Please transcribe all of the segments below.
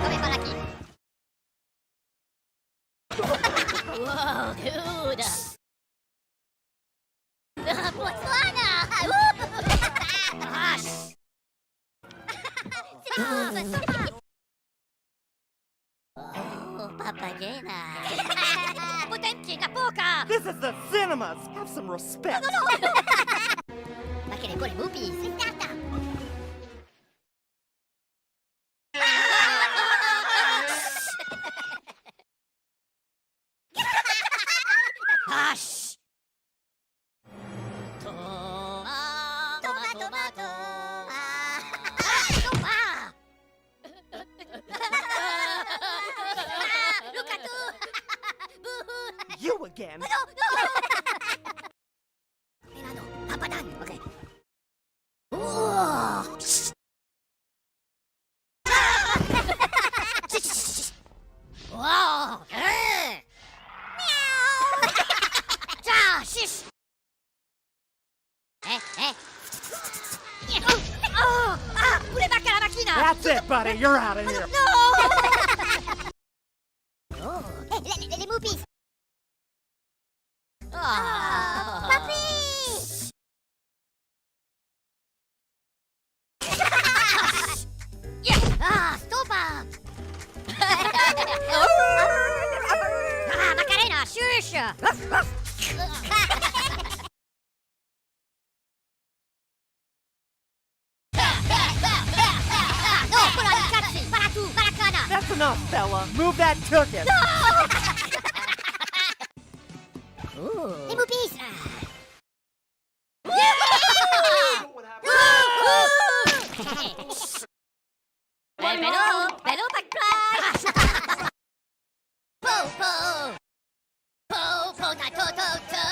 Come fa la chi? Wow, dude! Botswana! Hush! Oh, papagena! Potenti da poca! This is the cinemas! Have some respect! Ma che le vuole mupi? Frittata! Hush! Tomato! Look at you! You again! No! Milano, papadan, okay. Wow! Meow! Ja, shish! Pure bacca la macchina! That's it, buddy! You're out of here! No! Oh, le mupis! Papi! Stopa! Macarena, shush! No, quello ai cazzi! Para tu, paracana! That's enough, fella! Move that tookin'! Les mupis! Bello, backflash! Po, da, to!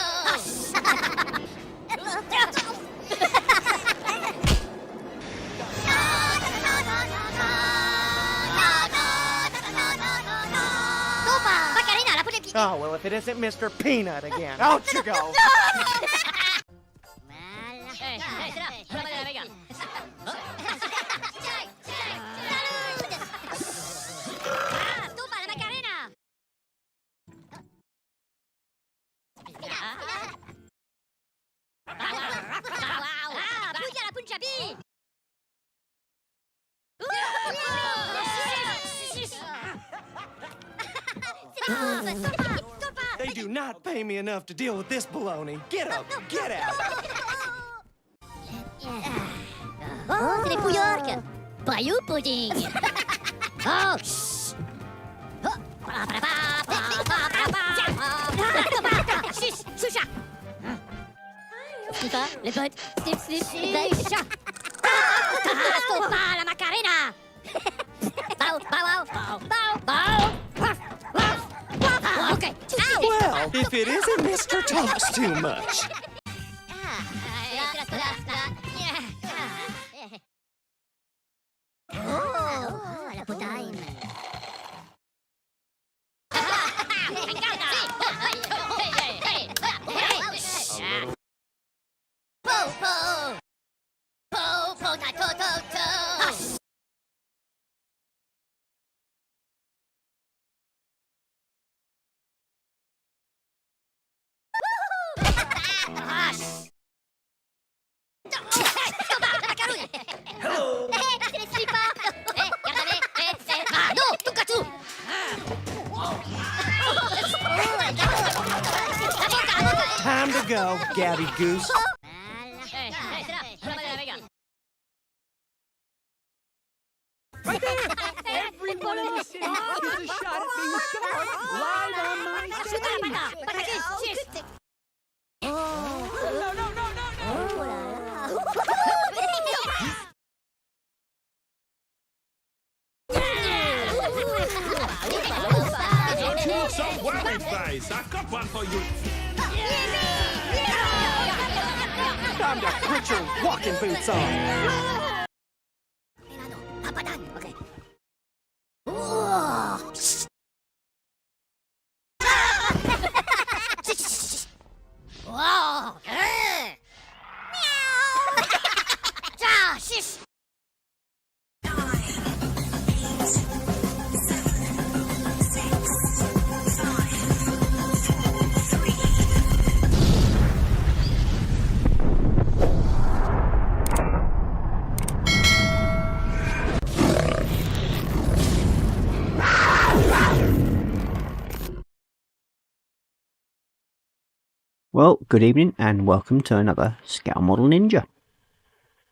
Macarena, la pone... Oh, well, if it isn't Mr. Peanut again. Out you go! Stupa, la Macarena! Puja la Punjabi! They do not pay me enough to deal with this baloney. Get up! Get out! Oh, c'est les pouillards! Bayou pudding! Oh, shh! Choucha! Stipa, les potes! Snip, chat! Stopa, la Macarena! Bow! Okay. Well, if it isn't Mr. Talks Too Much. Oh, la potaille. Hello! No, tocca tu! Time to go, Gabby Goose. Right there! Every one of the cities gets a shot at being starred live on my stage! Don't you look so worried, face? I've got one for you. Time to put your walking boots on. Papadan, okay. Wow! Meow! Well, good evening and welcome to another Scale Model Ninja.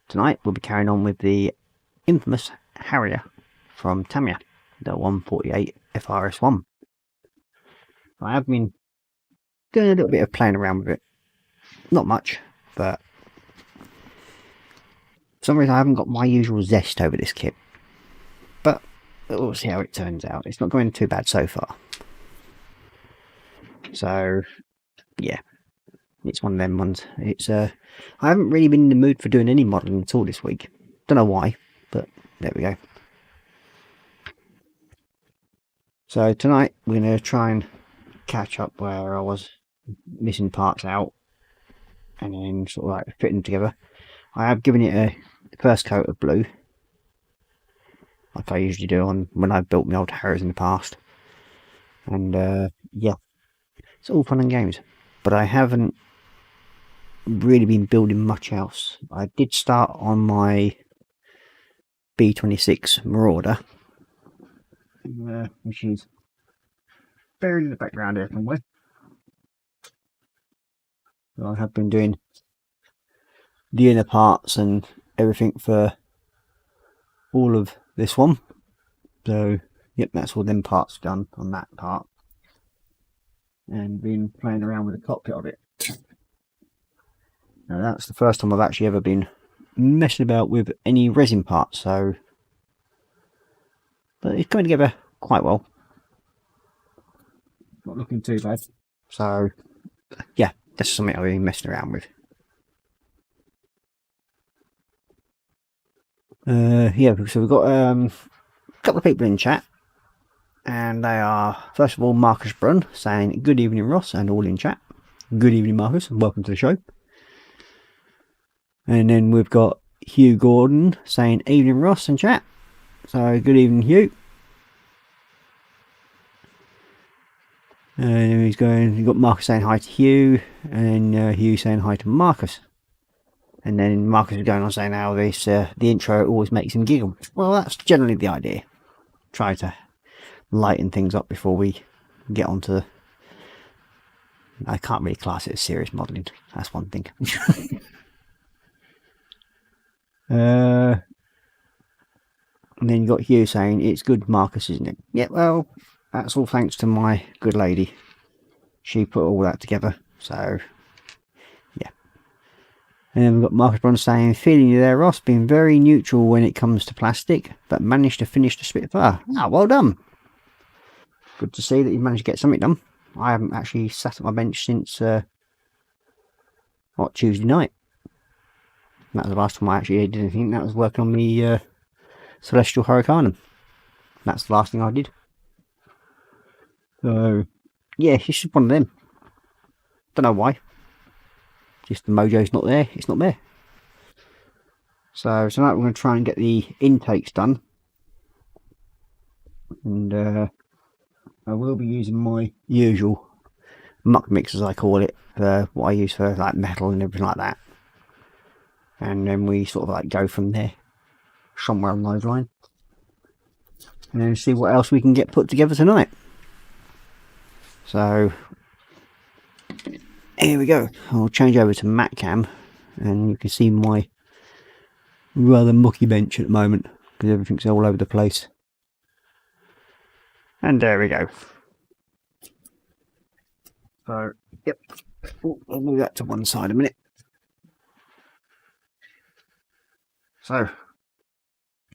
Tonight we'll be carrying on with the infamous Harrier from Tamiya, the 148 FRS1. I have been doing a little bit of playing around with it. Not much, but for some reason I haven't got my usual zest over this kit. But we'll see how it turns out. It's not going too bad so far. So, yeah. It's one of them ones. It's I haven't really been in the mood for doing any modelling at all this week. Don't know why, but there we go. So tonight we're going to try and catch up where I was missing parts out and then sort of like fit them together. I have given it a first coat of blue, like I usually do on when I built my old Harriers in the past. And yeah, it's all fun and games, but I haven't really been building much else. I did start on my B26 Marauder, which is buried in the background here somewhere. So I have been doing the inner parts and everything for all of this one. So yep, that's all them parts done on that part, and been playing around with the cockpit of it. Now that's the first time I've actually ever been messing about with any resin parts, so but it's coming together quite well. Not looking too bad. So yeah, that's something I've been messing around with. Yeah, so we've got a couple of people in chat, and they are first of all Marcus Brunn saying good evening Ross and all in chat. Good evening Marcus and welcome to the show. And then we've got Hugh Gordon saying evening Ross and chat. So good evening Hugh. And you've got Marcus saying hi to Hugh, and Hugh saying hi to Marcus. And then Marcus is going on saying how this the intro always makes him giggle. Well, that's generally the idea. Try to lighten things up before we get on to... I can't really class it as serious modelling. That's one thing. And then you got Hugh saying it's good Marcus, isn't it? Yeah, well, that's all thanks to my good lady. She put all that together, so yeah. And then we've got Marcus Brunn saying, feeling you there Ross, been very neutral when it comes to plastic, but managed to finish the Spitfire. Ah, well done. Good to see that you managed to get something done. I haven't actually sat at my bench since Tuesday night. That was the last time I actually did anything. That was working on the Celestial Hurricanum. That's the last thing I did. So, yeah, it's just one of them. Don't know why. Just the mojo's not there. It's not there. So tonight we're going to try and get the intakes done. And I will be using my usual muck mix, as I call it. What I use for like metal and everything like that. And then we sort of like go from there, somewhere on those lines, and then see what else we can get put together tonight. So here we go. I'll change over to Matcam, and you can see my rather mucky bench at the moment because everything's all over the place. And there we go. So yep, I'll move that to one side a minute. So,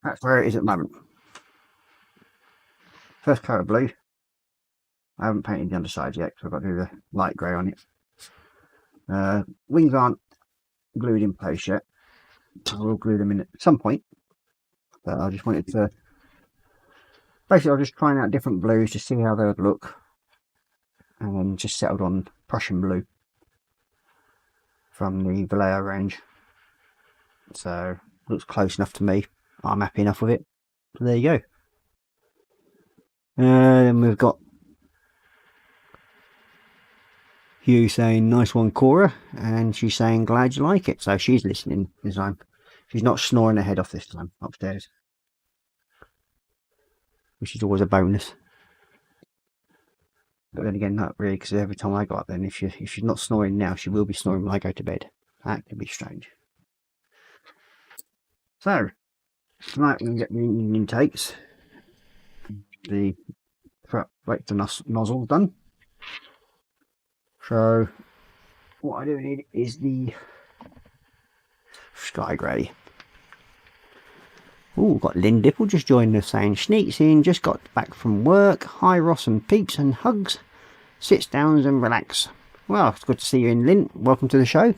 that's where it is at the moment. First coat of blue. I haven't painted the underside yet because I've got to do the light grey on it. Wings aren't glued in place yet. I will glue them in at some point. But I just wanted to... Basically, I was just trying out different blues to see how they would look. And then just settled on Prussian blue from the Vallejo range. So... looks close enough to me. I'm happy enough with it. So there you go. Then we've got Hugh saying nice one Cora, and she's saying glad you like it. So she's listening this time. She's not snoring her head off this time upstairs, which is always a bonus. But then again, not really, because every time I got up, then if she's not snoring now, she will be snoring when I go to bed. That could be strange. So tonight we're going to get the engine intakes, the vector nozzle done. So what I do need is the Sky Grey. Oh, got Lynn Dipple just joined us saying, sneaks in, just got back from work. Hi Ross and peeps and hugs. Sits down and relax. Well, it's good to see you in, Lynn. Welcome to the show.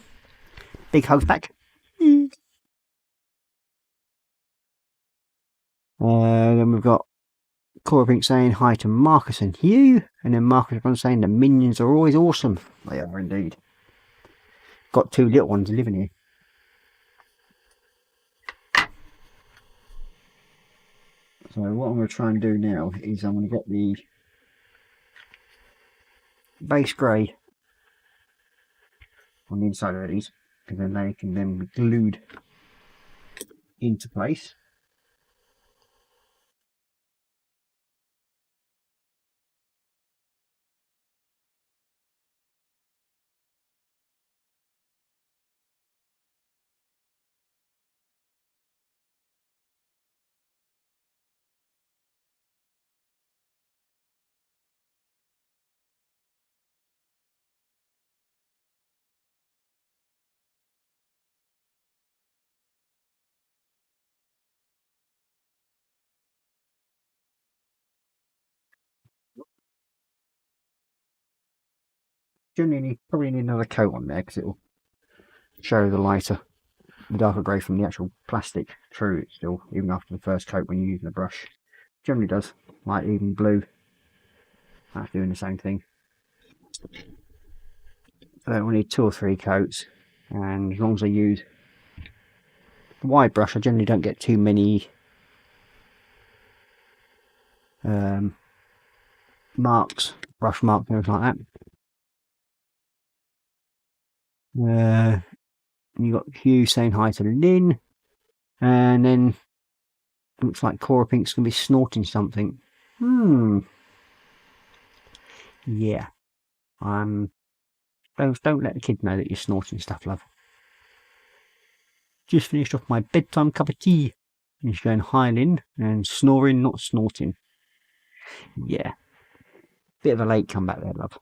Big hugs back. Then we've got Cora Pink saying hi to Marcus and Hugh. And then Marcus everyone's saying the minions are always awesome. They are indeed. Got 2 little ones living here. So what I'm going to try and do now is I'm going to get the base grey on the inside of these, because then they can then be glued into place. Generally, probably need another coat on there because it will show the lighter, the darker grey from the actual plastic through it still, even after the first coat when you're using the brush. Generally does, like even blue, that's doing the same thing. So we need 2 or 3 coats, and as long as I use the wide brush, I generally don't get too many marks, brush marks and everything like that. You got Hugh saying hi to Lynn, and then it looks like Cora Pink's gonna be snorting something. Yeah. Don't let the kids know that you're snorting stuff, love. Just finished off my bedtime cup of tea. And she's going hi, Lynn, and snoring, not snorting. Yeah. Bit of a late comeback there, love.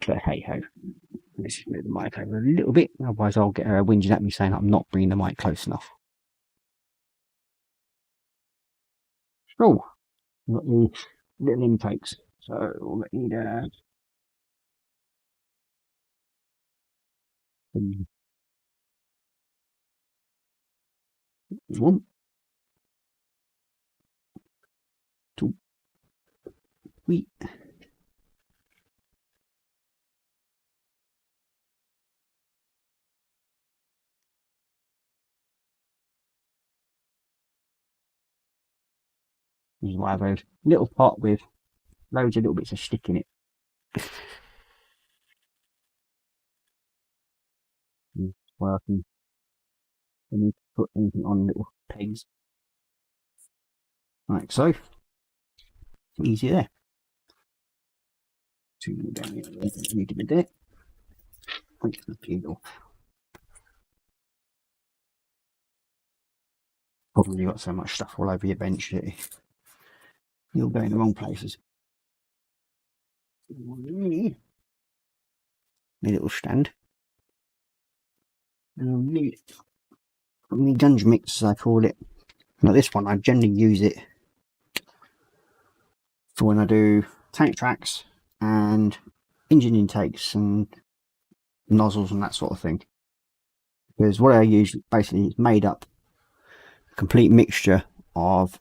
But hey ho. Let's just move the mic over a little bit, otherwise I'll get her whinging at me saying I'm not bringing the mic close enough. Oh, we've got the little intakes. So we'll need one, 2, 3. This is why I have a little pot with loads of little bits of stick in it. Working. I need to put anything on little pegs. Like so. Easy there. 2 more down here. Need to be there. Wait for the peel off. Probably got so much stuff all over your bench that you'll go in the wrong places. My little stand. And the dungeon mix, as I call it. Now this one, I generally use it for when I do tank tracks and engine intakes and nozzles and that sort of thing. Because what I use basically is made up a complete mixture of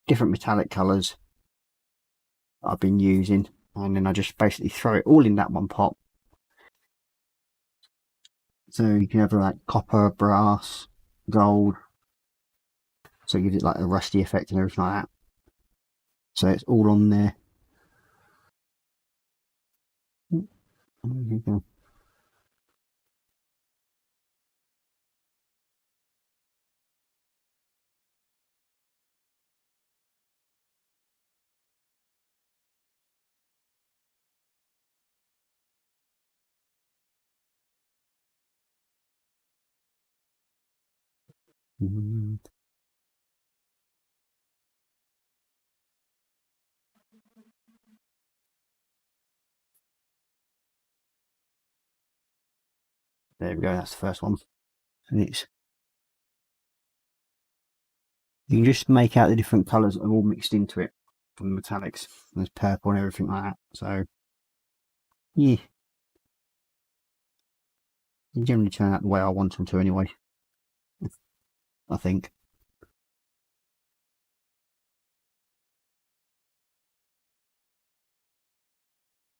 different metallic colours I've been using, and then I just basically throw it all in that one pot. So you can have like copper, brass, gold, so it gives it like a rusty effect and everything like that. So it's all on there. There you go. Mm. There we go, that's the first one. And it's, you can just make out the different colours that are all mixed into it from the metallics. There's purple and everything like that. So, yeah. They generally turn out the way I want them to anyway. I think.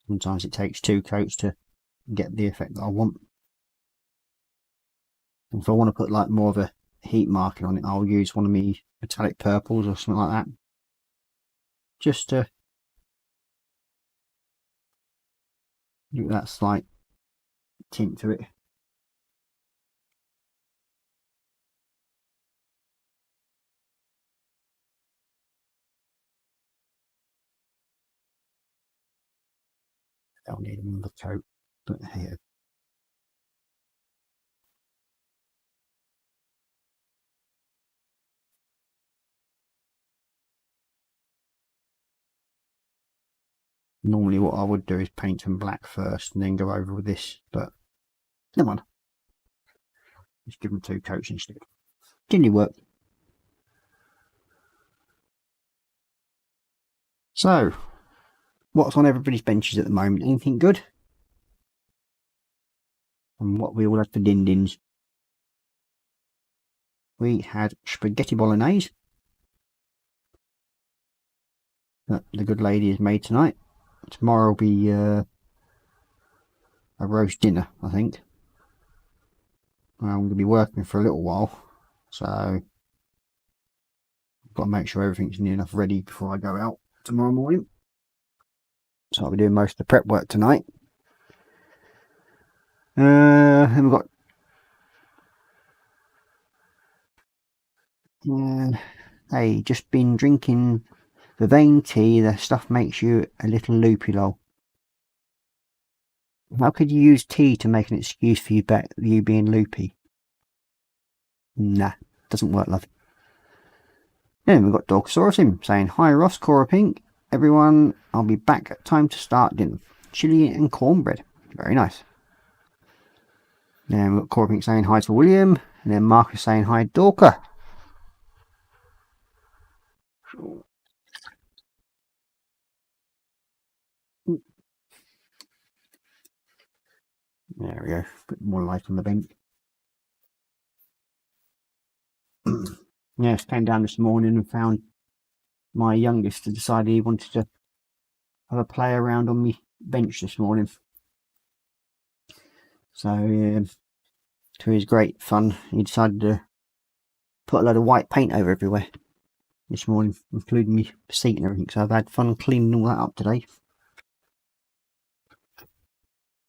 Sometimes it takes 2 coats to get the effect that I want. And if I want to put like more of a heat marking on it, I'll use one of my metallic purples or something like that. Just to give that slight tint to it. I'll need another coat, but here. Normally what I would do is paint them black first and then go over with this, but never mind. Just give them 2 coats instead. Didn't work. So, what's on everybody's benches at the moment? Anything good? And what we all had for din-dins? We had spaghetti bolognese that the good lady has made tonight. Tomorrow will be a roast dinner, I think. Well, I'm going to be working for a little while, so I've got to make sure everything's near enough ready before I go out tomorrow morning. So I'll be doing most of the prep work tonight. And we've got hey, just been drinking the vein tea. The stuff makes you a little loopy, lol. How could you use tea to make an excuse for you being loopy? Nah, doesn't work, love. Then we've got Dorkosaurus saying, hi Ross, Cora Pink, everyone, I'll be back at time to start dinner. Chili and cornbread. Very nice. Then we've got Cora Pink saying hi to William, and then Marcus saying hi Dorka. There we go, put more light on the bench. Yes, came down this morning and found my youngest had decided he wanted to have a play around on my bench this morning. So, to his great fun, he decided to put a load of white paint over everywhere this morning, including my seat and everything. So I've had fun cleaning all that up today.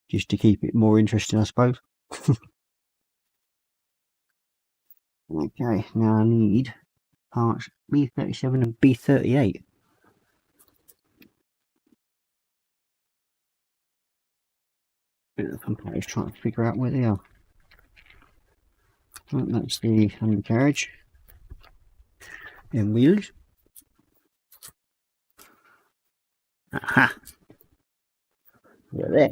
Just to keep it more interesting, I suppose. Okay, now I need parts B37 and B38. Bit of fun is trying to figure out where they are. Right, that's the undercarriage and wheels. Aha! They're there.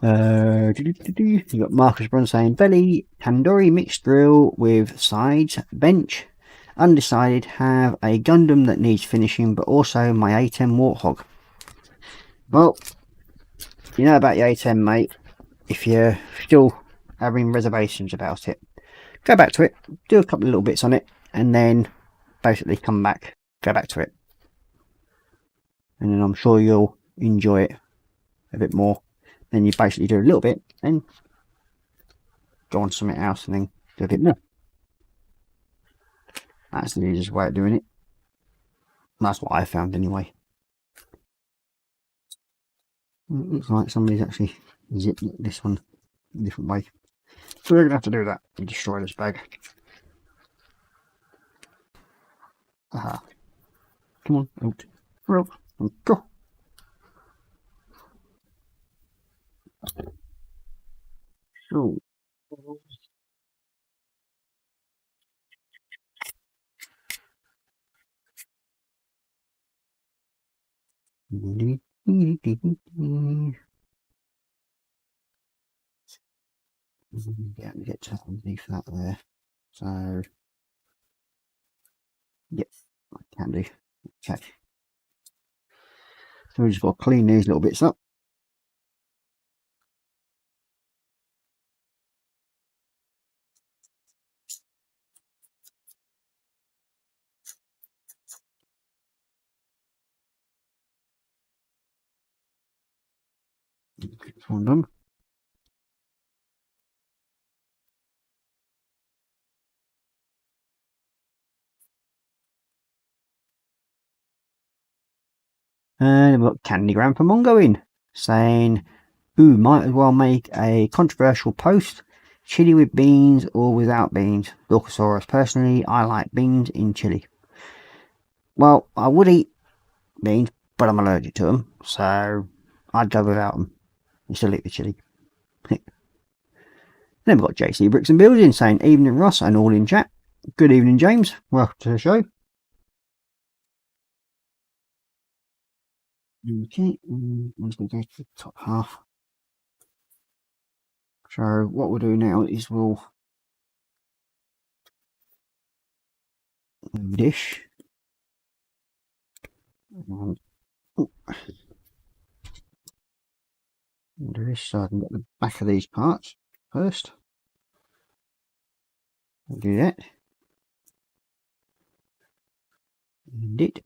You got Marcus Brun saying belly tandoori mixed grill with sides bench. Undecided, have a Gundam that needs finishing, but also my A10 Warthog. Well, you know about your A10, mate. If you're still having reservations about it, go back to it, do a couple of little bits on it, and then basically come back, go back to it, and then I'm sure you'll enjoy it a bit more. Then you basically do a little bit and go on to something else and then do a bit more. That's the easiest way of doing it. That's what I found anyway. It looks like somebody's actually zipped this one a different way. So we're going to have to do that and destroy this bag. Aha. Come on, out. Rope. Go. So, Get to underneath that there. So, yep, I can do. Okay. So we just got to clean these little bits up. That's one done. And we've got Candygram from Ongoing saying, ooh, might as well make a controversial post. Chili with beans or without beans? Dorcosaurus. Personally, I like beans in chili. Well, I would eat beans, but I'm allergic to them, so I'd go without them and still eat the chili. Then we've got JC Bricks and Buildings saying, evening Ross and all in chat. Good evening, James. Welcome to the show. Okay, I'm just going to go to the top half. So what we'll do now is we'll dish. And, do this so I can get the back of these parts first. I'll do that. And it.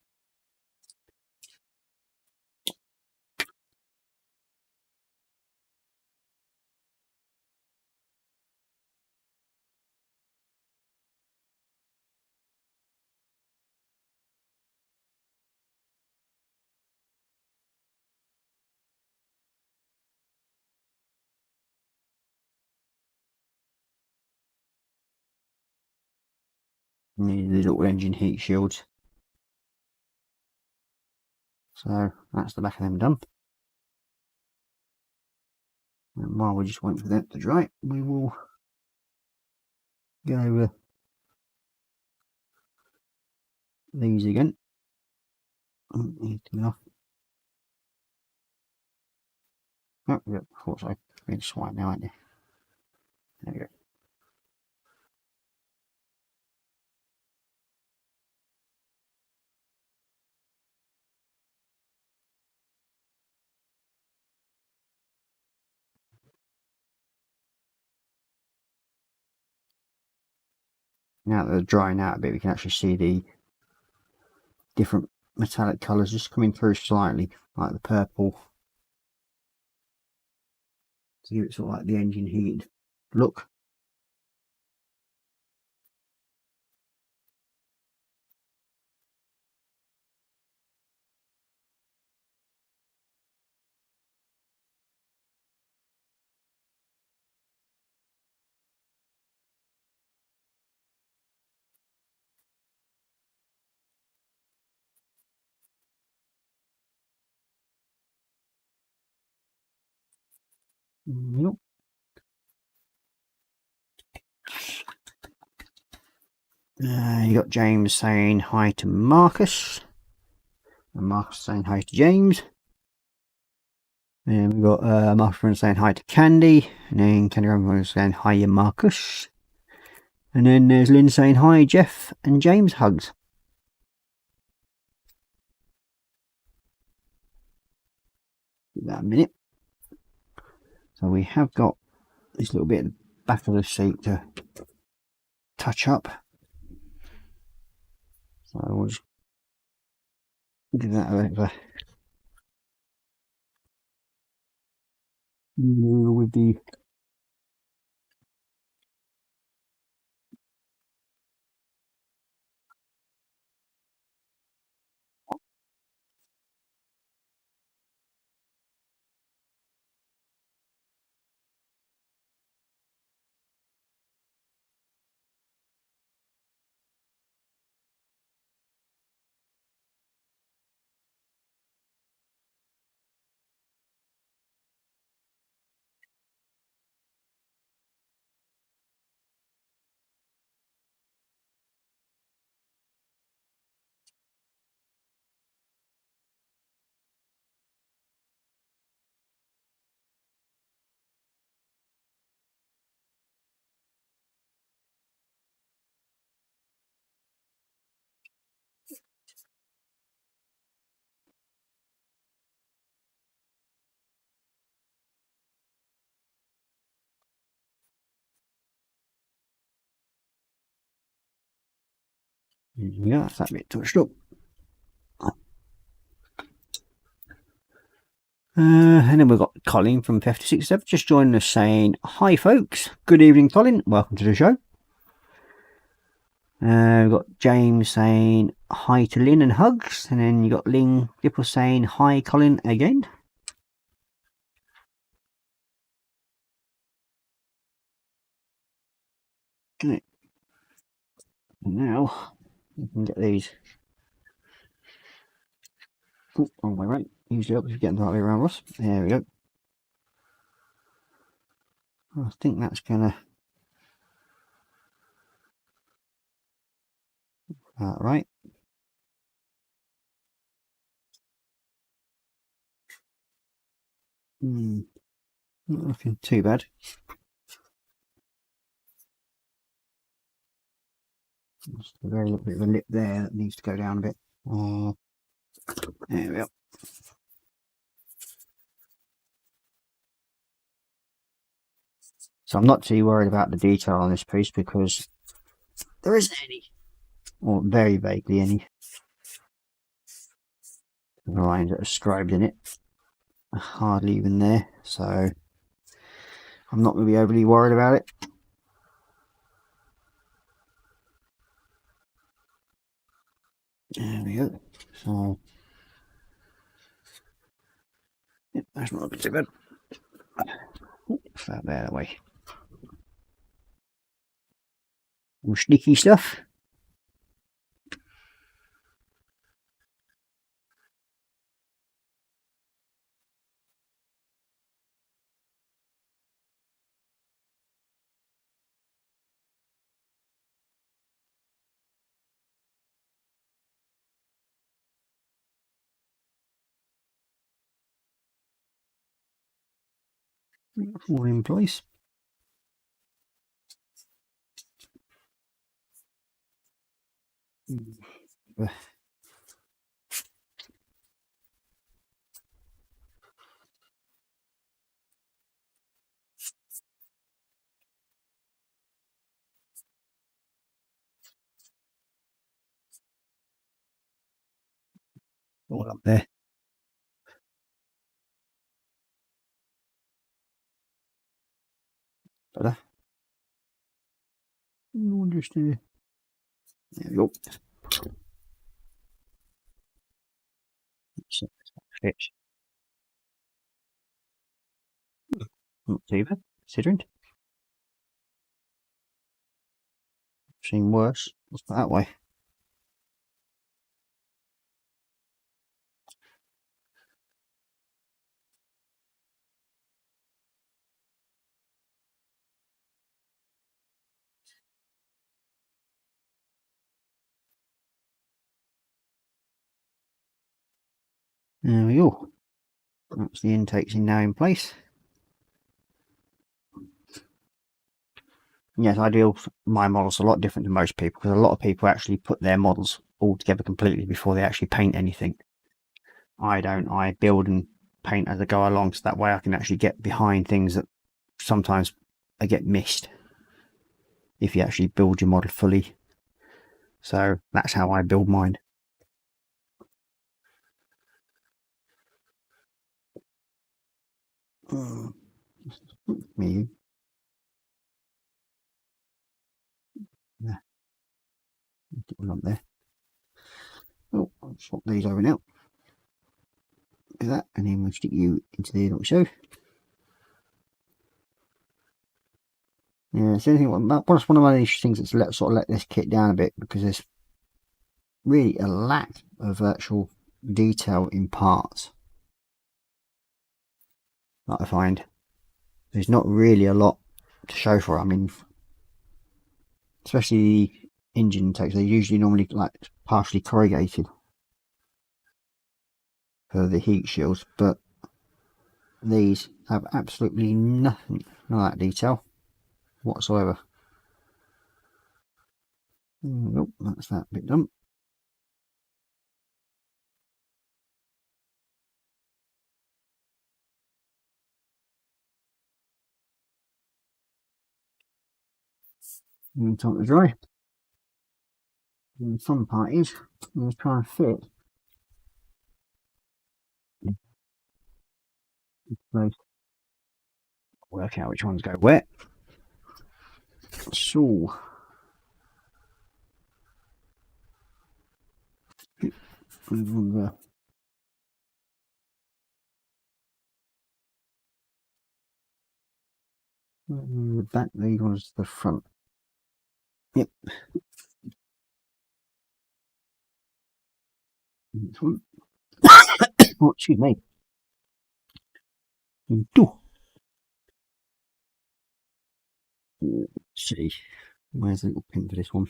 Need these little engine heat shields. So that's the back of them done. And while we're just waiting for that to dry, we will go over these again. Need to off. Oh, yeah, I thought so. Being swipe now, aren't you? There we go. Now that they're drying out a bit, we can actually see the different metallic colours just coming through slightly, like the purple, to give it sort of like the engine heated look. Yep. You got James saying hi to Marcus, and Marcus saying hi to James. And we've got Marcus saying hi to Candy, and then Candy saying hi, Marcus. And then there's Lynn saying hi, Jeff, and James hugs. Give that a minute. So we have got this little bit at the back of the seat to touch up. So we'll just give that a bit of a with the Yeah, that's that bit touched up. And then we've got Colin from 56 just joining us saying, hi folks, good evening Colin, welcome to the show. We've got James saying hi to Lynn and hugs, and then you got Ling Dipple saying hi Colin again. Okay. Now you can get these. Oh, wrong way right. Usually helps if you get them the right way around, Ross. There we go. I think that's gonna right. Not looking too bad. Just a very little bit of a lip there that needs to go down a bit. There we go. So I'm not too worried about the detail on this piece because there isn't any, or very vaguely any. The lines that are scribed in it are hardly even there, so I'm not going to be overly worried about it. There we go. So yep, that's not too bad. That there way. All sneaky stuff. All in place. All up there. Better. Just there we go. Fits. Not too bad, considering. Seen worse. What's that way? There we go. That's the intakes now in place. Yes, I do my models a lot different to most people because a lot of people actually put their models all together completely before they actually paint anything. I don't. I build and paint as I go along, so that way I can actually get behind things that sometimes get missed if you actually build your model fully. So that's how I build mine. Me. Yeah. Get one up there. Oh, I'll swap these over now. Do that, and then we'll stick you into the little show. Yeah, it's anything. That's one of these things that's sort of let this kit down a bit because there's really a lack of actual detail in parts that I find. There's not really a lot to show for it. I mean, especially the engine intakes, they're usually normally like partially corrugated for the heat shields, but these have absolutely nothing, none of that detail whatsoever. Nope, that's that bit done. And time to dry. And the fun part is, let's try and fit those. Work out which ones go where. So, the back, these ones the front. Yep. This one. Oh, excuse me. And two. Let's see. Where's the little pin for this one?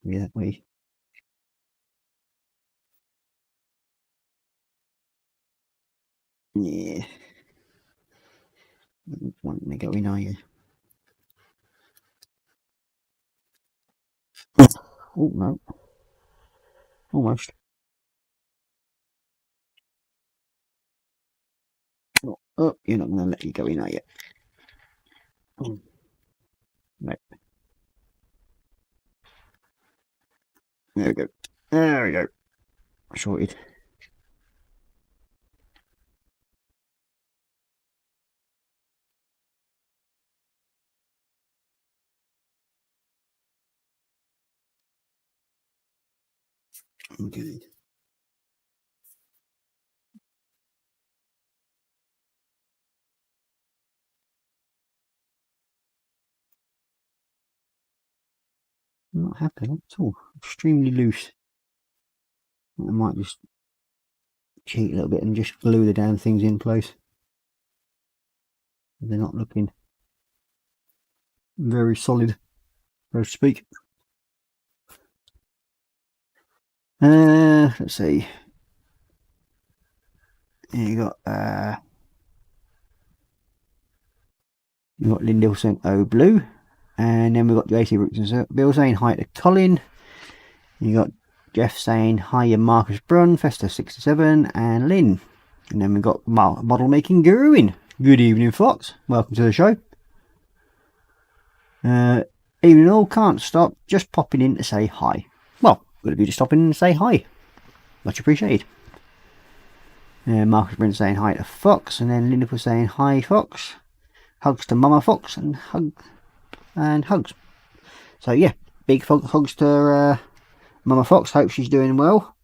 Maybe that way. Yeah. One to go in, are you? Oh no. Almost. Oh, you're not going to let you go in, are you? Oh. No. There we go. There we go. Sorted. Okay. Not happy at all. Extremely loose. I might just cheat a little bit and just glue the damn things in place. They're not looking very solid, so to speak. Let's see. You got Lindell saying "Oh blue," and then we've got the AC Roots and Bill saying hi to Colin. You got Jeff saying hi to Marcus Brunn, Festa67, and Lynn. And then we've got model making guru in. Good evening, Fox. Welcome to the show. Evening all, can't stop. Just popping in to say hi. Well, good of you to stop in and say hi. Much appreciated. Marcus Brunn saying hi to Fox, and then Linda was saying hi, Fox. Hugs to Mama Fox and hugs. So yeah, big hugs to Mama Fox. Hope she's doing well.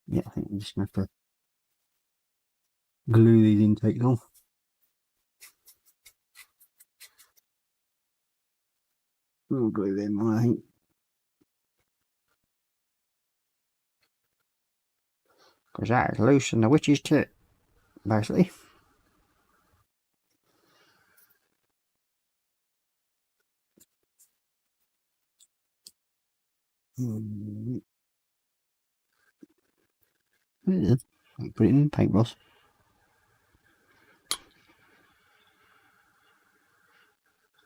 Yeah, I think I'm just going to have to glue these intakes on. We'll glue them on, I think. Because that is loose and the witch's tit, basically. Put it in paintbrush.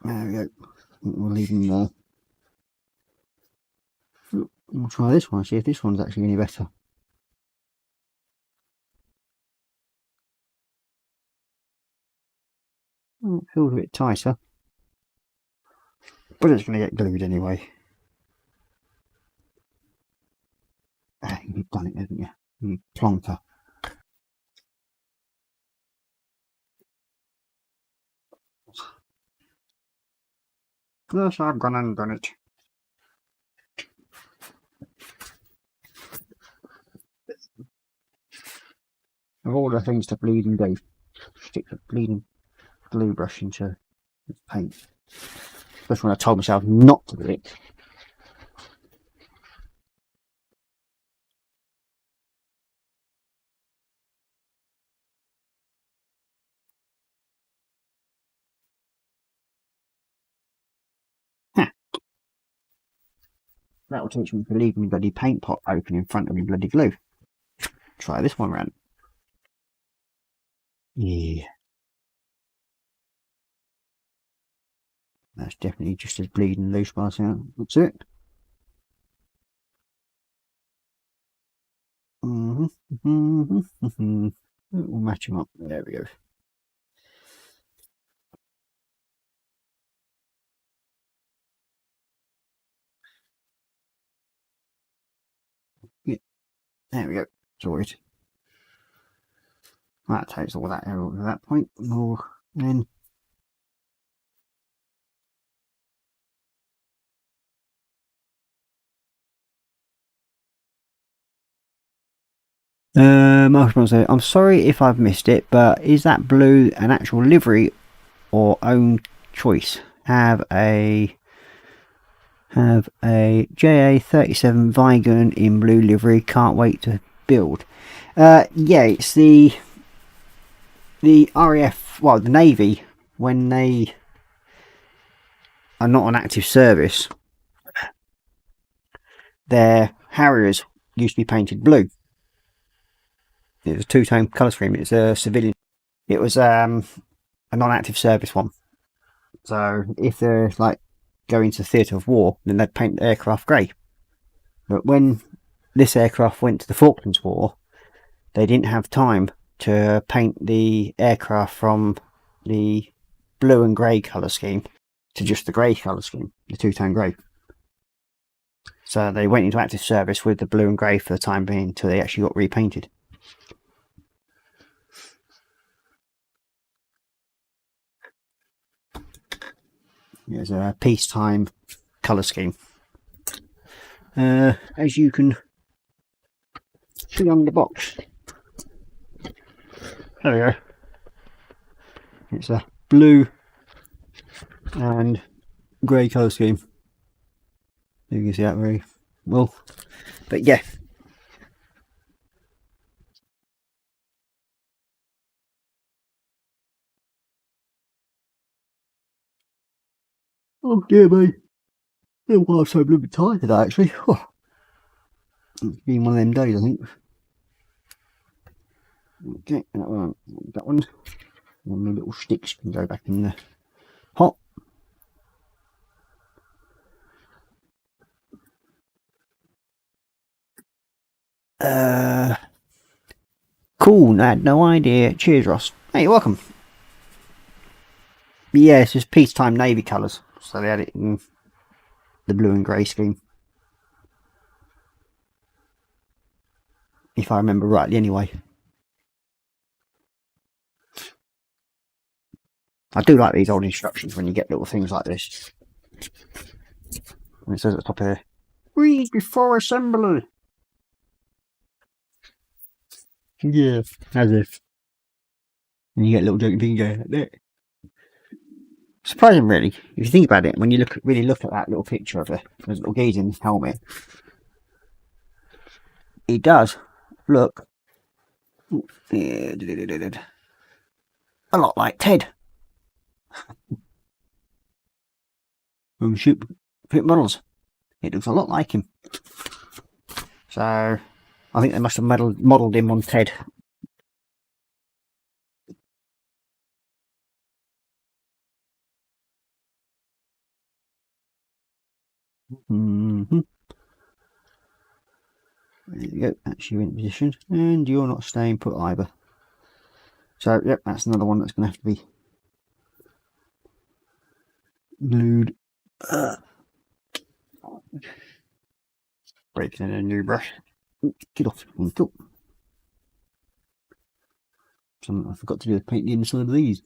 There we go. We'll leave them there. We'll try this one, see if this one's actually any better. Well, it feels a bit tighter, but it's going to get glued anyway. You've done it, haven't you? Plonker. Yes, I've gone and done it. Of all the things to bleeding do, stick the bleeding glue brush into the paint. Especially when I told myself not to do it. That'll teach me to leave my bloody paint pot open in front of me bloody glue. Try this one round. Yeah. That's definitely just as bleeding loose by the sound looks it. We'll match them up. There we go. Yeah, there we go. Sorted. That takes all that out at that point. We'll then I'm sorry if I've missed it, but is that blue an actual livery or own choice? Have a JA37 Vigon in blue livery. Can't wait to build. Yeah, it's the RAF, well, the Navy, when they are not on active service, their Harriers used to be painted blue. It was a two-tone colour scheme. It's a civilian. It was a non-active service one. So if they're like going to theatre of war, then they'd paint the aircraft grey. But when this aircraft went to the Falklands War, they didn't have time to paint the aircraft from the blue and grey colour scheme to just the grey colour scheme, the two-tone grey. So they went into active service with the blue and grey for the time being until they actually got repainted. There's a peacetime colour scheme. As you can see on the box. There we go. It's a blue and grey colour scheme. You can see that very well. But yeah. Oh dear me. Yeah, well, I'm so blooming tired today actually. Oh. It's been one of them days, I think. Okay, that one. One of the little sticks can go back in the hot. Cool, I had no idea. Cheers, Ross. Hey, you're welcome. Yeah, it's just peacetime navy colours. So they had it in the blue and grey scheme. If I remember rightly anyway. I do like these old instructions when you get little things like this. And it says at the top here, read before assembly. Yeah, as if. And you get little joking thing going like that. Surprising, really, if you think about it. When you really look at that little picture of the little geezer in his helmet, he does look a lot like Ted from Ship Models. It looks a lot like him. So I think they must have modelled him on Ted. There you go, that's you in position, and you're not staying put either. So, yep, that's another one that's going to have to be glued. Breaking in a new brush. Get off. Go. Something I forgot to do is paint the inside of these.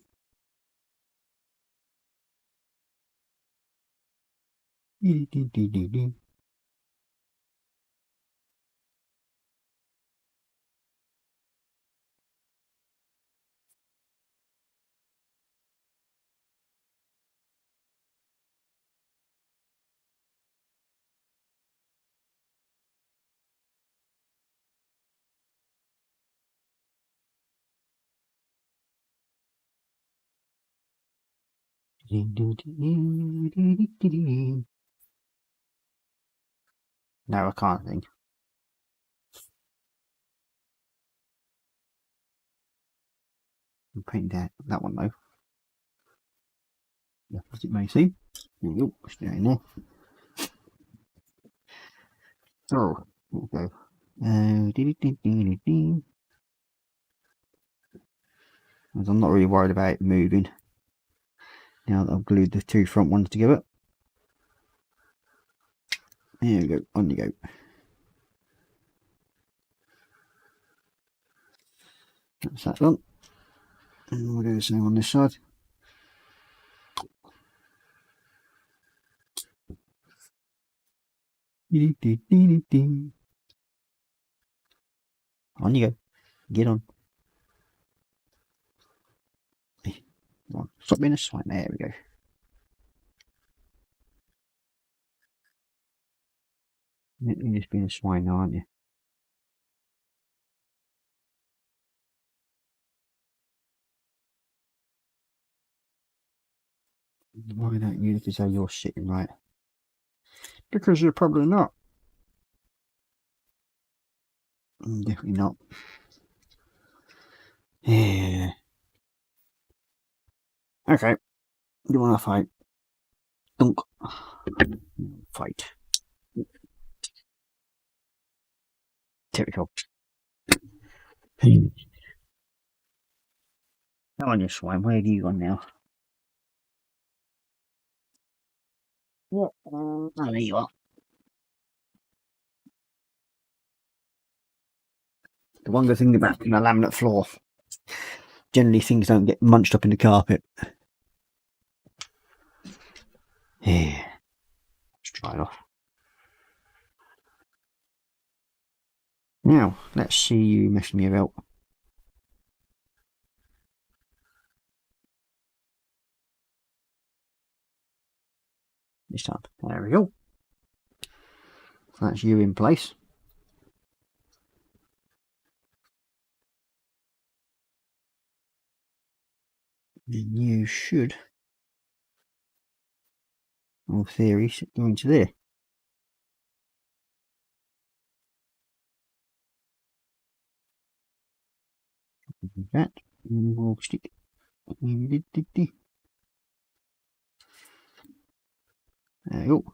No, I can't think. I'll paint that one though. As it may seem. There you go, stay in there. So, there we go. As I'm not really worried about it moving now that I've glued the two front ones together. There we go, on you go. That's that done. And we'll do the same on this side. On you go. Get on. Come on. Stop being a swine. There we go. You're just being a swine now, aren't you? Why don't you say you're sitting right? Because you're probably not. Definitely not. Yeah. Okay. You want to fight? Dunk. Fight. Typical. Come on, you swine. Where have you gone now? Yeah. Oh, there you are. The one good thing about a laminate floor, generally things don't get munched up in the carpet. Yeah. Let's try it off. Now, let's see you messing me about. This time. There we go. So that's you in place. And you should, in theory, go into there. Like that. And we'll stick. There you go.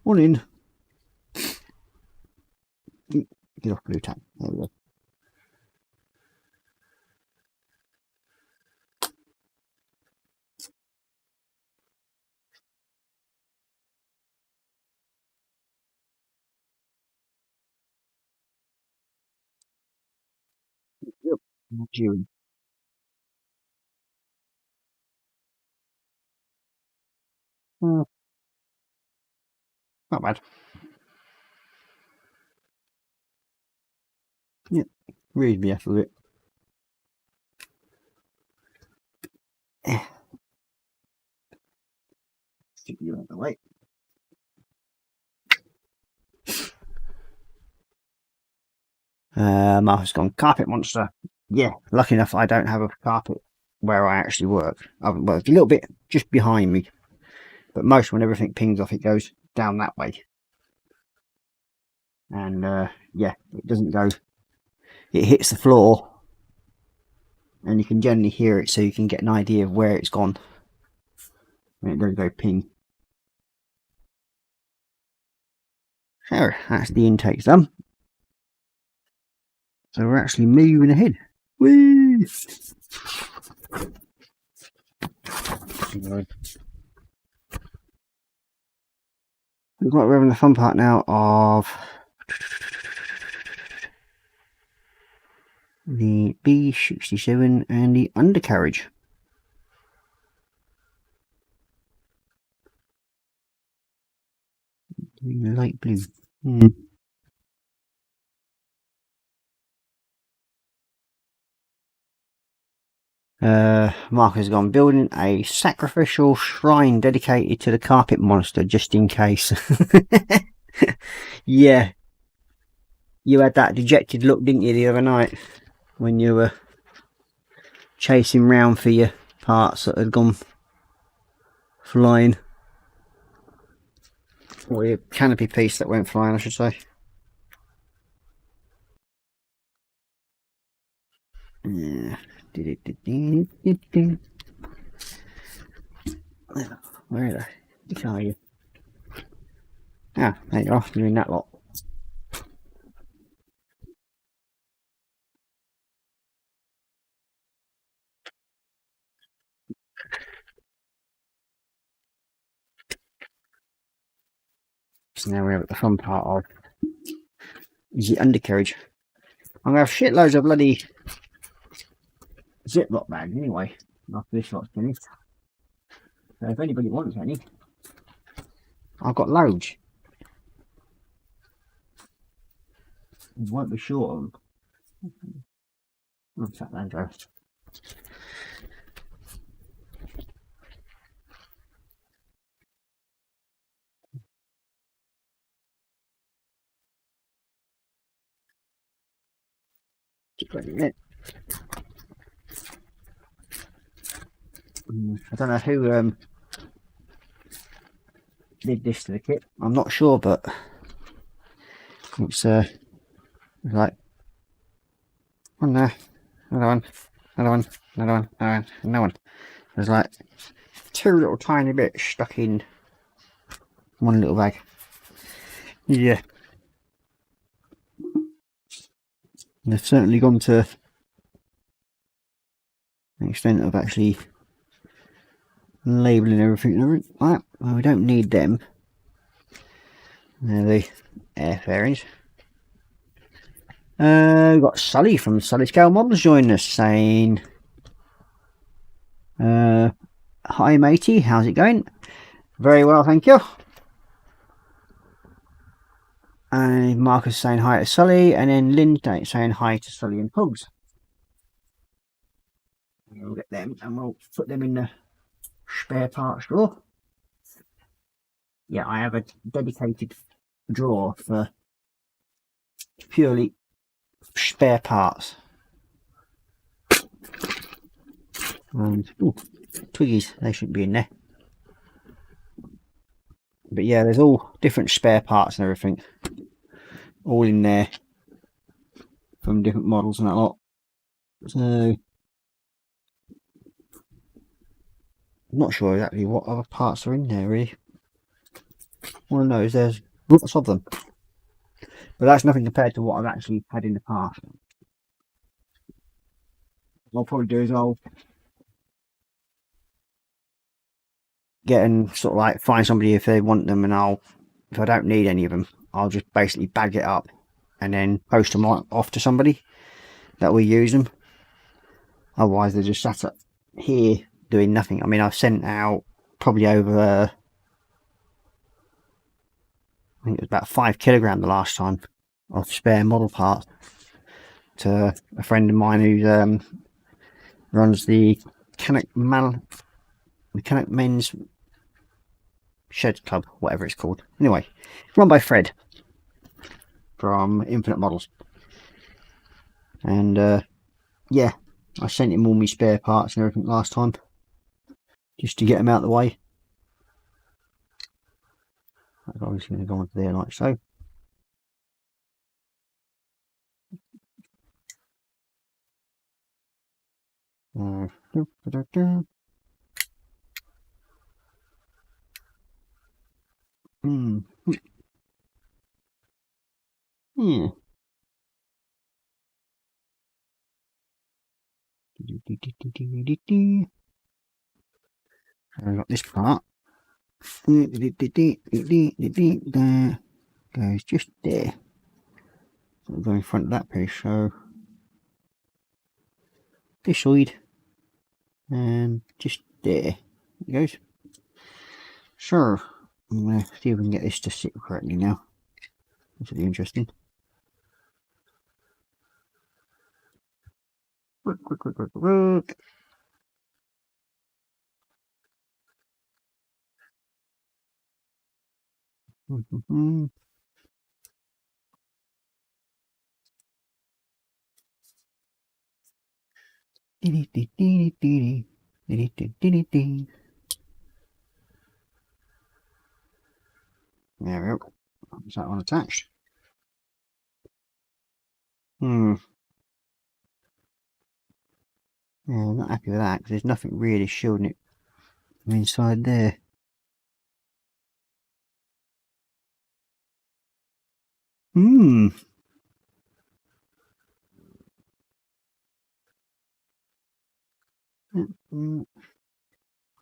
One in. Get off blue tack. There we go. Yep. June. Not bad. Yep. Reasonably after it. Stick you out of the way. Martha's gone, carpet monster. Yeah, lucky enough I don't have a carpet where I actually work. Well, it's a little bit just behind me, but most when everything pings off, it goes down that way. And yeah, it doesn't go. It hits the floor, and you can generally hear it, so you can get an idea of where it's gone when it does go ping. So that's the intakes done. So we're actually moving ahead. Woo! We're having the fun part now of the B67 and the undercarriage. Light blue. Mark has gone building a sacrificial shrine dedicated to the carpet monster just in case. Yeah, you had that dejected look, didn't you, the other night when you were chasing round for your parts that had gone flying, or your canopy piece that went flying, I should say. Yeah. Where the heck are you? Ah, there you are, you're in that lot. So now we're at the fun part of the undercarriage. I'm going to have shitloads of bloody Ziploc bags anyway, after this lot's finished. So if anybody wants any, I've got loads. You won't be short of them. What's that, Andrew? Just wait a minute. I don't know who did this to the kit. I'm not sure, but it's like one there, another one, another one, another one, another one. There's like 2 little tiny bits stuck in one little bag. Yeah, they've certainly gone to the extent of actually labelling everything. Right, well, we don't need them. They're the air fairings. We've got Sully from Sully Scale Models joining us, saying hi matey, how's it going? Very well, thank you. And Marcus saying hi to Sully, and then Lynn saying hi to Sully and Pugs. We'll get them and we'll put them in the spare parts drawer. Yeah, I have a dedicated drawer for purely spare parts. And ooh, Twiggies, they shouldn't be in there. But yeah, there's all different spare parts and everything all in there from different models and that lot. So I'm not sure exactly what other parts are in there really. All I know is there's lots of them, but that's nothing compared to what I've actually had in the past. What I'll probably do is I'll get and sort of like find somebody if they want them, and if I don't need any of them, I'll just basically bag it up and then post them off to somebody that will use them. Otherwise they're just sat up here doing nothing. I mean, I've sent out probably over I think it was about 5 kilograms the last time of spare model parts to a friend of mine who runs the Mechanic Men's Shed Club, whatever it's called. Anyway, run by Fred from Infinite Models. And yeah, I sent him all my spare parts and everything last time, just to get them out of the way. I'm obviously going to go onto there like so. Yeah. I've got this part. There goes just there. So I'll go in front of that piece. So this side and just there it goes. So I'm going to see if we can get this to sit correctly now. This will be interesting. Quick. There we go. Is that one attached? Yeah, I'm not happy with that because there's nothing really shielding it from inside there. Hmm.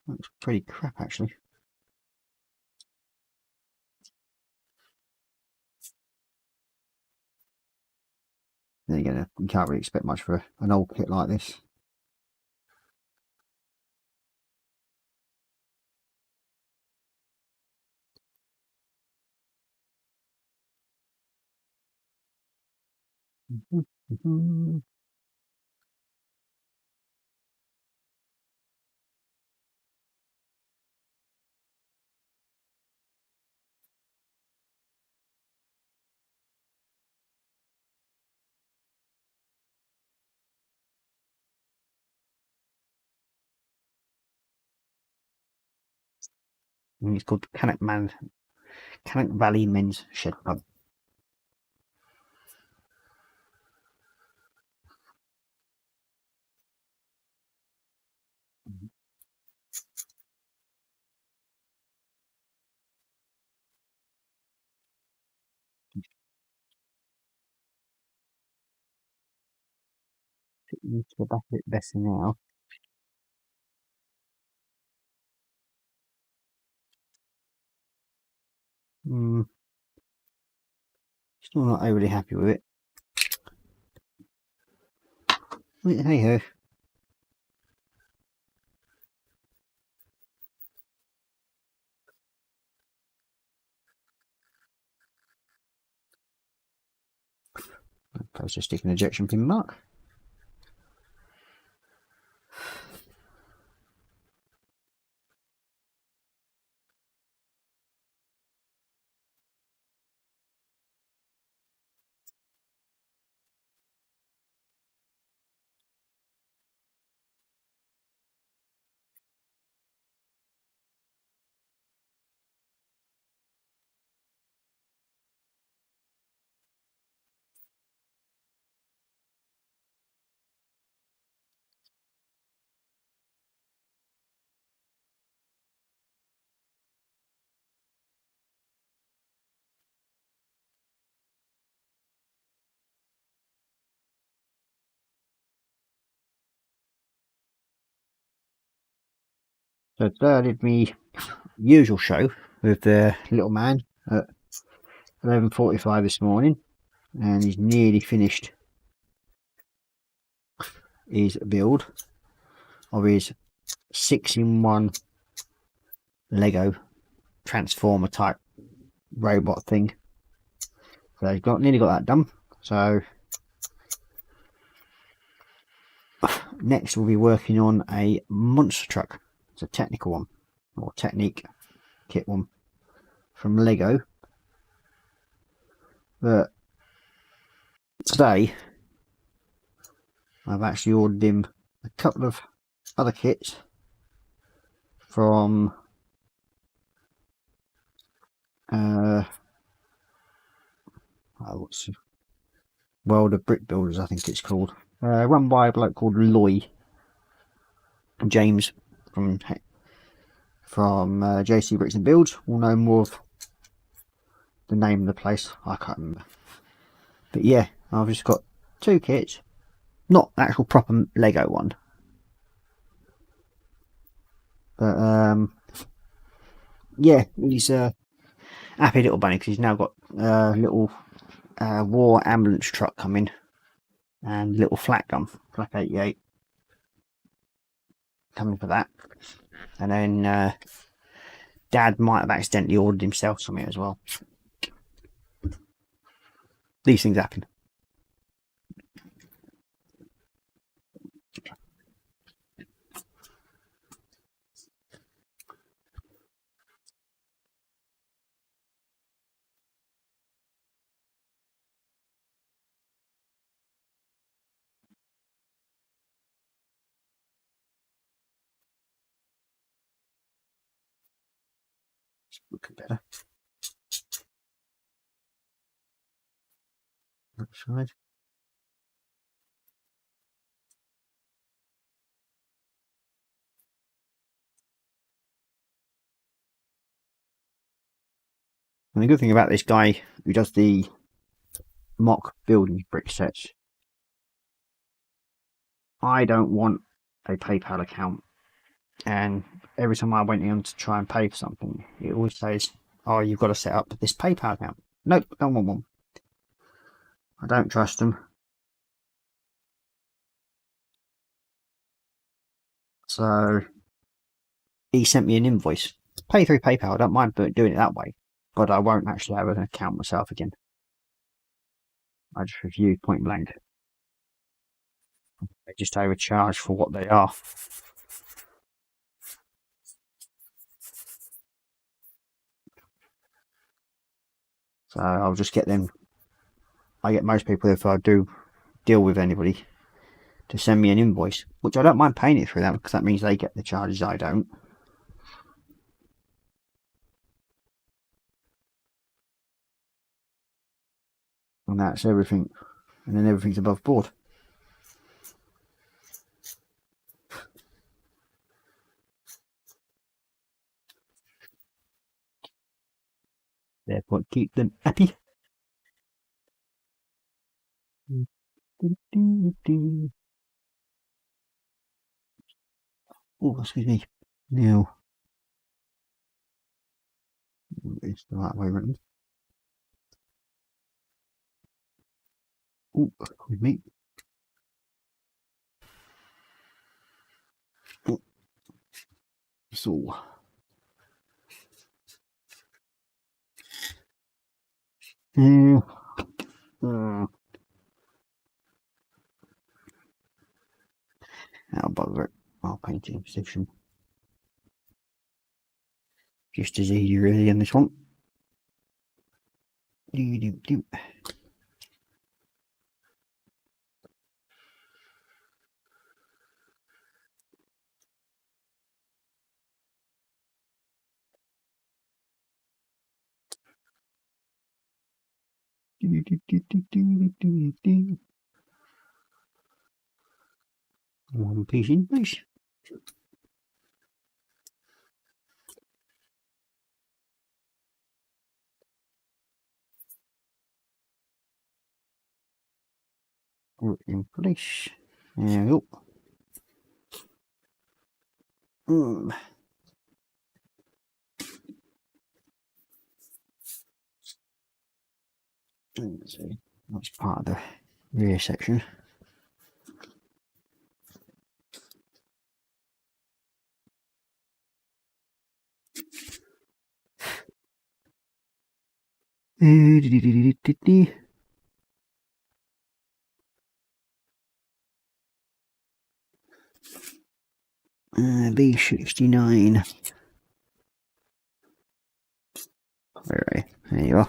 That's pretty crap, actually. Then again, you can't really expect much for an old kit like this. And it's called Cannock Valley Men's Shed Club. Need to go back a bit better now. Still not overly happy with it. Hey ho. Opposed to stick an ejection pin mark. So today I did my usual show with the little man at 11:45 this morning, and he's nearly finished his build of his 6-in-1 Lego transformer type robot thing. So he's nearly got that done. So next we'll be working on a monster truck. It's a technical one, or Technique kit one from Lego. But today I've actually ordered him a couple of other kits from what's World of Brick Builders, I think it's called. Run by a bloke called Loy James from JC Bricks and Builds. Will know more of the name of the place. I can't remember. But yeah, I've just got 2 kits, not actual proper Lego one. But yeah, he's a happy little bunny because he's now got a little war ambulance truck coming and little flak gun, flak 88 coming for that. And then Dad might have accidentally ordered himself something as well. These things happen. Looking better. That side. And the good thing about this guy who does the mock building brick sets. I don't want a PayPal account, and every time I went in to try and pay for something, it always says, oh, you've got to set up this PayPal account. Nope, don't want one. I don't trust them. So he sent me an invoice. Pay through PayPal, I don't mind doing it that way, but I won't actually have an account myself again. I just refused point blank. They just overcharge for what they are. So I'll just get them. I get most people, if I do deal with anybody, to send me an invoice, which I don't mind paying it through them, because that means they get the charges I don't. And that's everything. And then everything's above board. Therefore, keep them happy. Oh, excuse me. Now, it's the right way around. Oh, excuse me. Oh. So. I'll bother it. I'll paint it in position. Just as easy really in this one. Do. One piece in place. Put it in place. There we go. Let's see. That's part of the rear section. B69. Alright, there you are.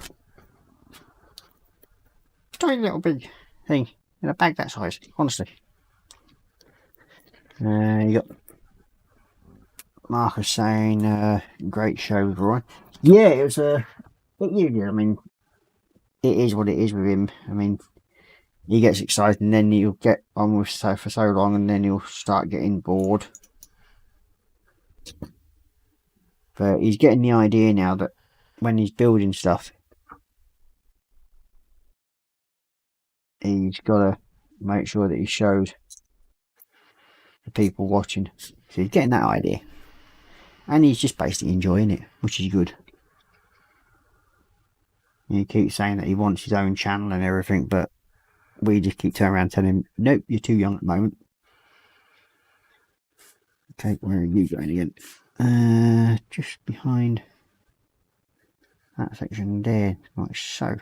Tiny little big thing in a bag that size, honestly. You got Marcus saying, great show with Roy. Yeah, it was I mean, it is what it is with him. I mean, he gets excited and then he'll get on with stuff for so long and then he'll start getting bored. But he's getting the idea now that when he's building stuff, he's got to make sure that he shows the people watching. So he's getting that idea. And he's just basically enjoying it, which is good. And he keeps saying that he wants his own channel and everything, but we just keep turning around telling him, nope, you're too young at the moment. Okay, where are you going again? Just behind that section there, like so.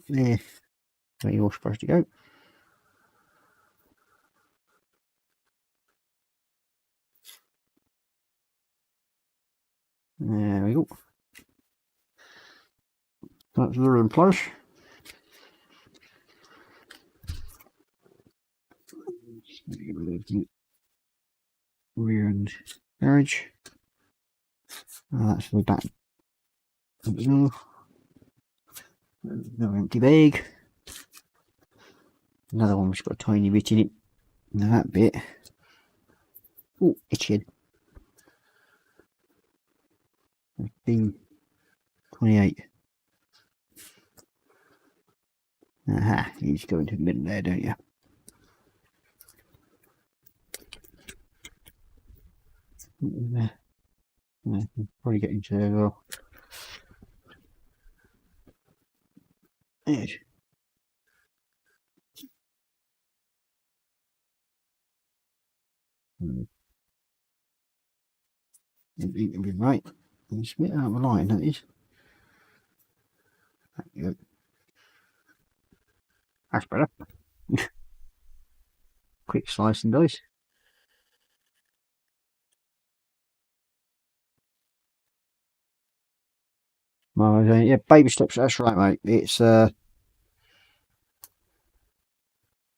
There, where you're supposed to go. There we go. That's very in place. Rear and carriage. That's the back. No empty bag. Another one which got a tiny bit in it. Now that bit Oh, itching. 15:28. Aha, you just go into the middle there, don't you? There. Yeah, probably get into there as well. Yes. It'll be right. It's a bit out of line, that is. That's better. Quick slice and dice. Well, yeah, baby steps. That's right, mate. It's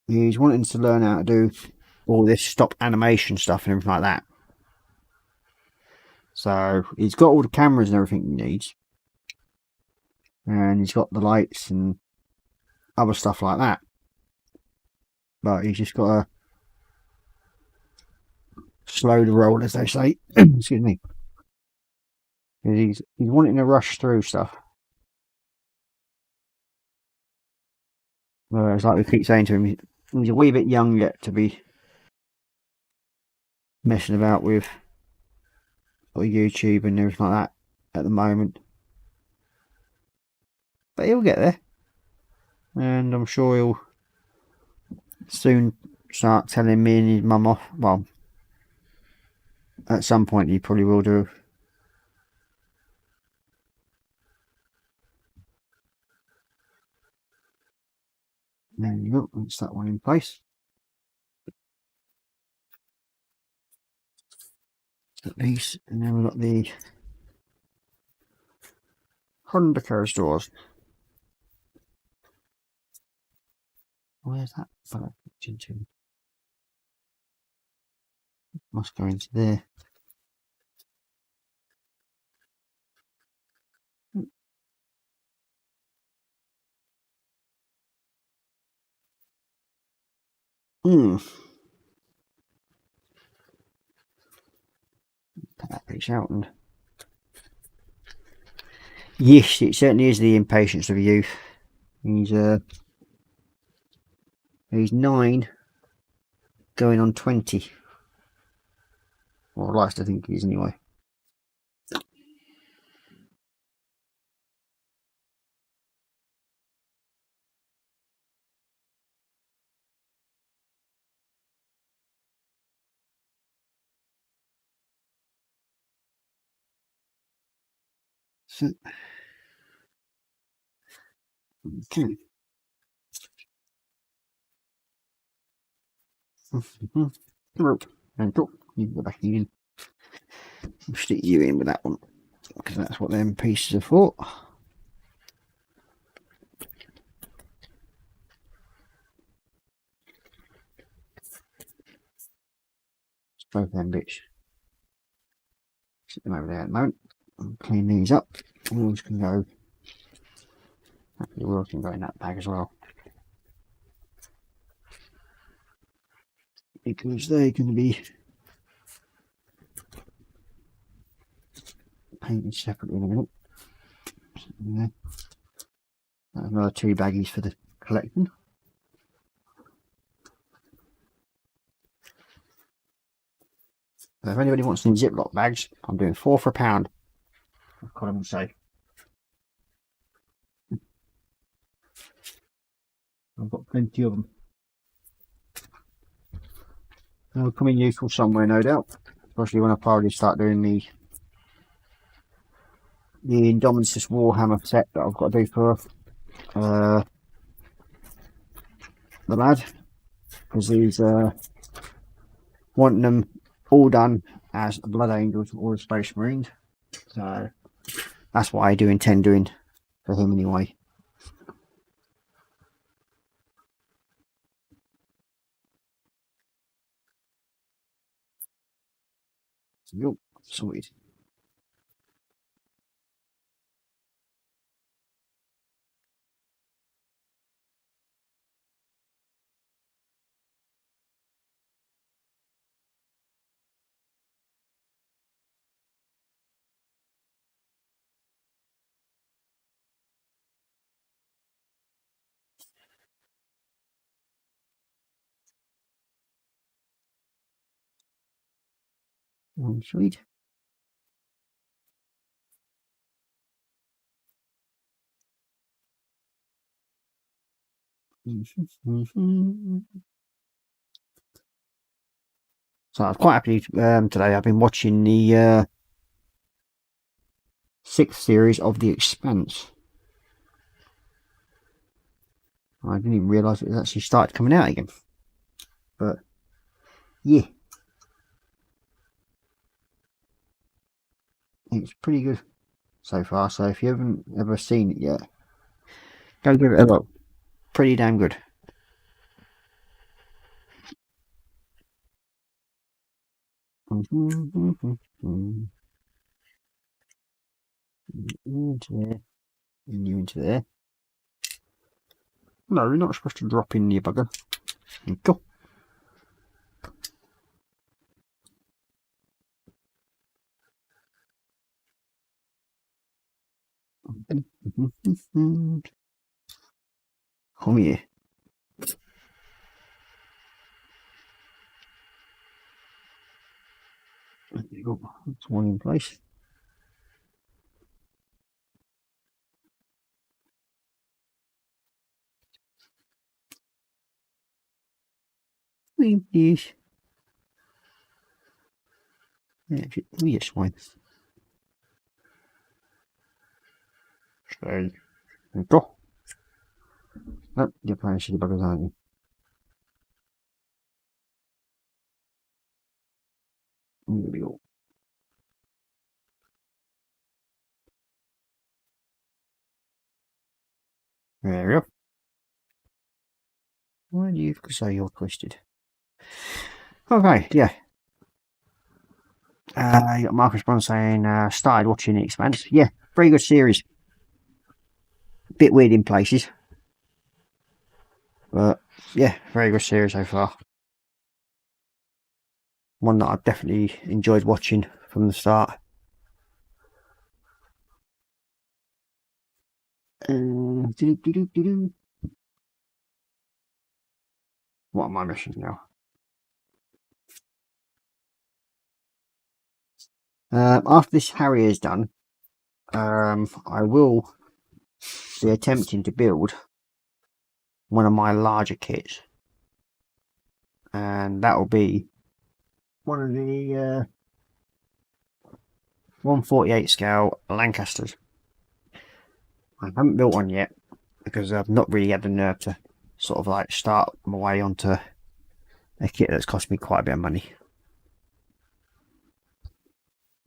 he's wanting to learn how to do all this stop animation stuff and everything like that. So he's got all the cameras and everything he needs, and he's got the lights and other stuff like that. But he's just got to slow the roll, as they say. Excuse me. He's wanting to rush through stuff. Whereas, like we keep saying to him, he's a wee bit young yet to be messing about with YouTube and everything like that at the moment. But he'll get there. And I'm sure he'll soon start telling me and his mum off. Well, at some point he probably will do. There you go, that's that one in place. At least, and then we've got the Honda carriage doors. Where's that fella into? Must go into there. Put that piece out and yes, it certainly is the impatience of youth. He's 9 going on 20. Well, I like to think he is anyway. So, okay. Rope. And go. You can go back in. I'll stick you in with that one. Because that's what them pieces are for. Both them bits. Sit them over there at the moment. And clean these up. Wheels can go. The wheels can go in that bag as well. Because they're going to be painted separately in a minute. There. That's another 2 baggies for the collection. If anybody wants any Ziploc bags, I'm doing 4 for £1. As Colin would say. I've got plenty of them. They'll come in useful somewhere, no doubt. Especially when I probably start doing the Indominus Warhammer set that I've got to do for the lad. Because he's wanting them all done as Blood Angels or Space Marines. So that's what I do intend doing for him anyway. So, sorted. Sweet. So I was quite happy today. I've been watching the 6th series of The Expanse. I didn't even realise it was actually started coming out again. But yeah, it's pretty good so far. So if you haven't ever seen it yet, go give it a look. Pretty damn good. Into there, and you into there. No, you're not supposed to drop in, you bugger. Go. Come here. There you go. That's one in place. Please. Yes, swine. Stay. Go. Oh, you're playing shitty buggers, aren't you? There we go. There we go. Why do you say you're twisted? Okay, yeah. You got Marcus Bond saying, started watching The Expanse. Yeah, very good series. Bit weird in places. But, yeah, very good series so far. One that I've definitely enjoyed watching from the start. What am I missing now? After this Harrier is done, I will be attempting to build one of my larger kits, and that will be one of the 148 scale Lancasters. I haven't built one yet because I've not really had the nerve to sort of like start my way onto a kit that's cost me quite a bit of money.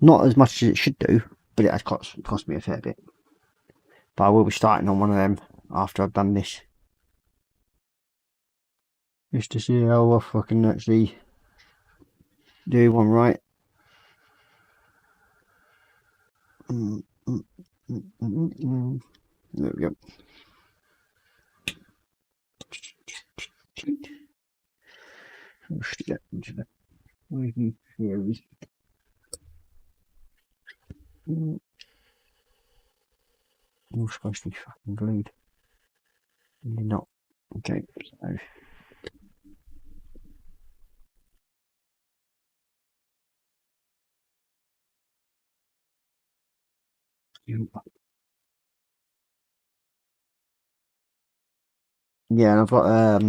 Not as much as it should do, but it has cost me a fair bit. But I will be starting on one of them after I've done this, just to see how off I can actually do one right. There we go. Stick that into the wavy series. You're supposed to be fucking glued. You're not. Okay, so. Yeah, and I've got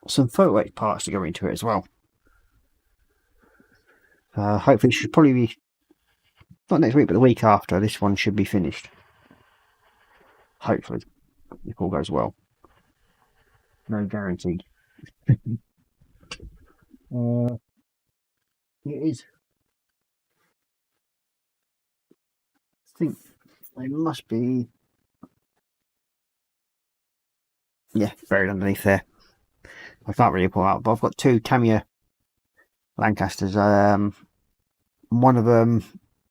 some photo etch parts to go into it as well. Hopefully, it should probably be not next week, but the week after. This one should be finished. Hopefully, if all goes well. No guarantee. It is. I think they must be. Yeah, buried underneath there. I can't really pull out, but I've got two Tamiya Lancasters. One of them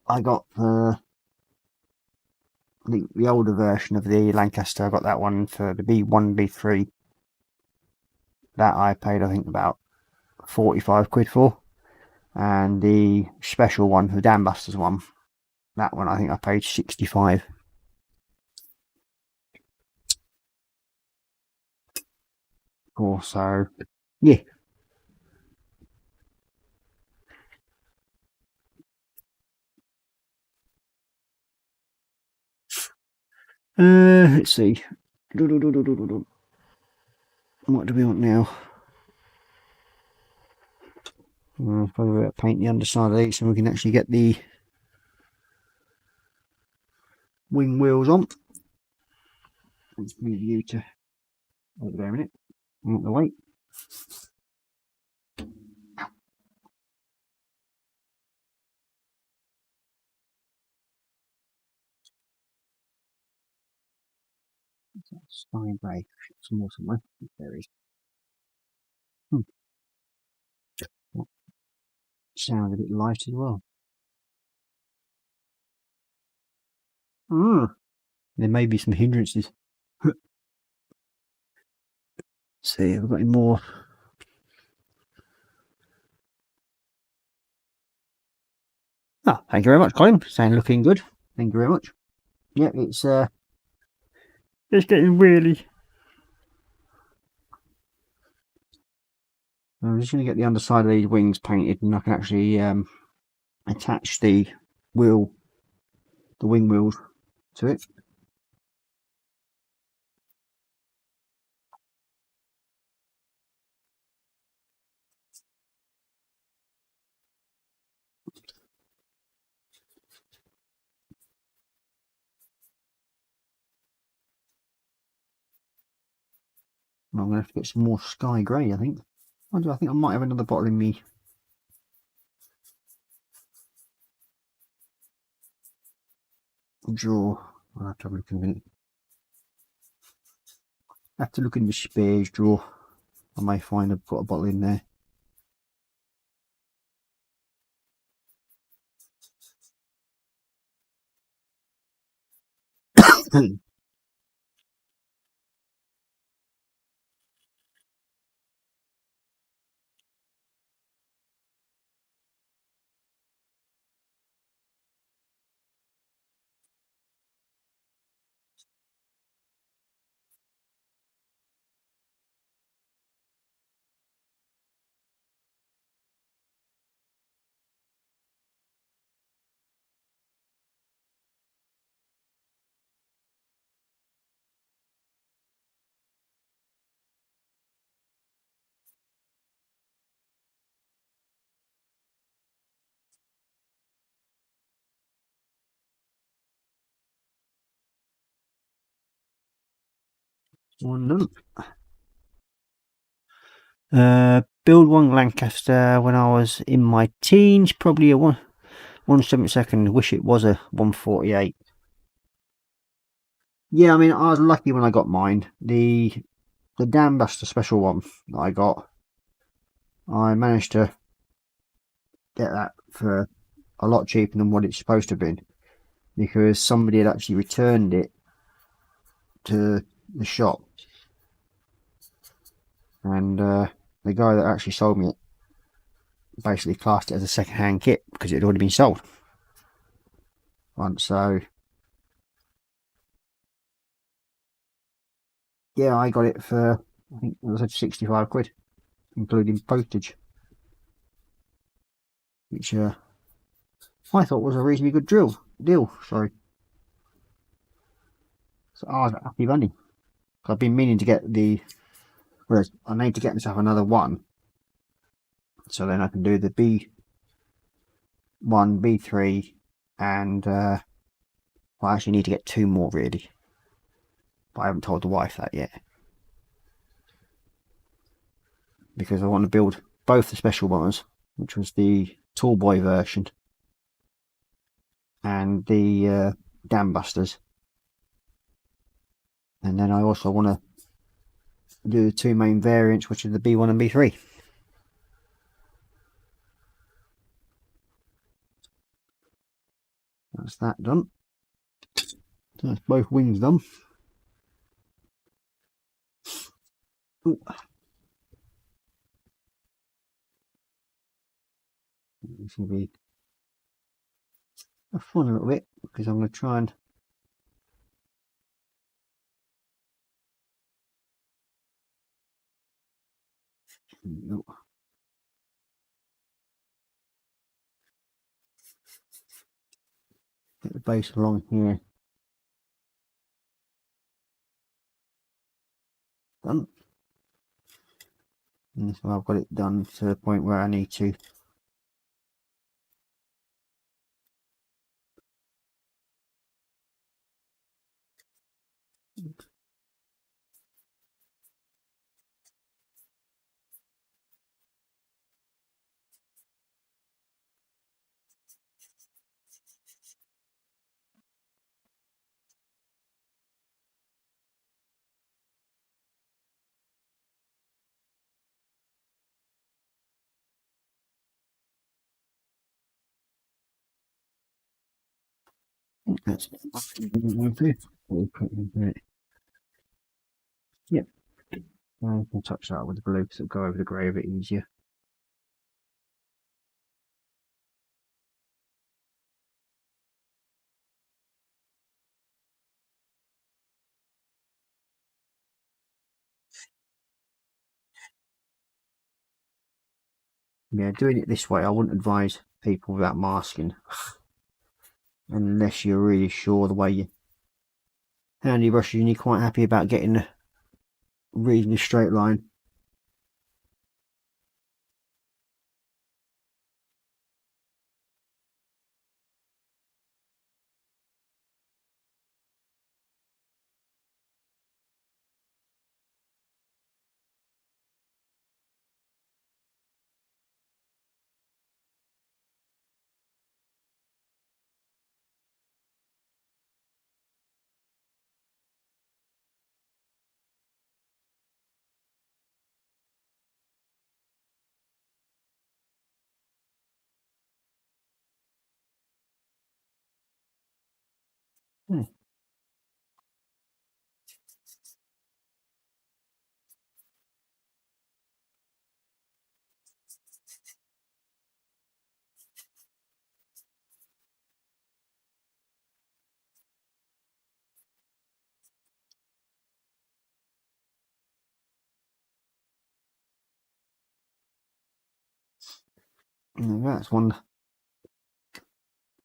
I got the older version of the Lancaster. I got that one for the B1, B3. That I paid, I think, about 45 quid for. And the special one, the Dam Busters one, that one I think I paid 65. Cool, so yeah. Let's see. What do we want now? Probably paint the underside of these so we can actually get the wing wheels on. Let's move you to over there a minute. Out the way. Sky grey. Some more somewhere. There is. Sounds a bit light as well. There may be some hindrances. See, have we got any more? Ah, thank you very much, Colin. Sound looking good. Thank you very much. Yep, it's getting really. I'm just going to get the underside of these wings painted, and I can actually attach the wing wheels to it. I'm going to have to get some more sky grey, I think. I think I might have another bottle in me. Drawer. I'll have to have a look in a minute. I have to look in the spares drawer. I may find I've got a bottle in there. One done. Build one Lancaster when I was in my teens, probably a 1/72. Wish it was a 148. Yeah, I mean, I was lucky when I got mine. The Dam Buster special one that I got, I managed to get that for a lot cheaper than what it's supposed to have been, because somebody had actually returned it to the shop, and the guy that actually sold me it basically classed it as a second-hand kit because it had already been sold once. So yeah, I got it for, I think it was 65 quid, including postage, which I thought was a reasonably good deal. Sorry. So I was a happy bunny. I've been meaning to get whereas I need to get myself another one, so then I can do the B1, B3, and I actually need to get 2 more really, but I haven't told the wife that yet, because I want to build both the special ones, which was the Tall Boy version and the Dam Busters, and then I also want to do the 2 main variants, which are the B1 and B3. That's that done. So that's both wings done. Ooh. This will be a fun little bit, because I'm going to try and get the base along here. done. And so I've got it done to the point where I need to that's yep. I can touch that with the blue because it'll go over the grey a bit easier. Yeah, doing it this way, I wouldn't advise people without masking unless you're really sure the way you hand your brushes and you're quite happy about getting a reasonably straight line. And that's one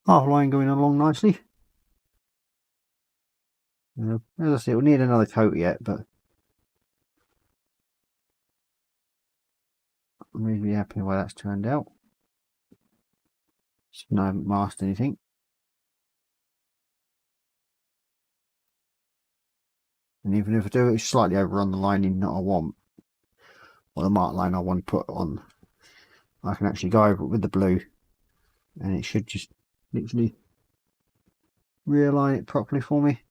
half line going along nicely. As I say, we'll need another coat yet, but I'm really happy with the way that's turned out. I haven't masked anything. And even if I do it slightly over on the lining that I want, or the mark line I want to put on, I can actually go over it with the blue and it should just literally realign it properly for me.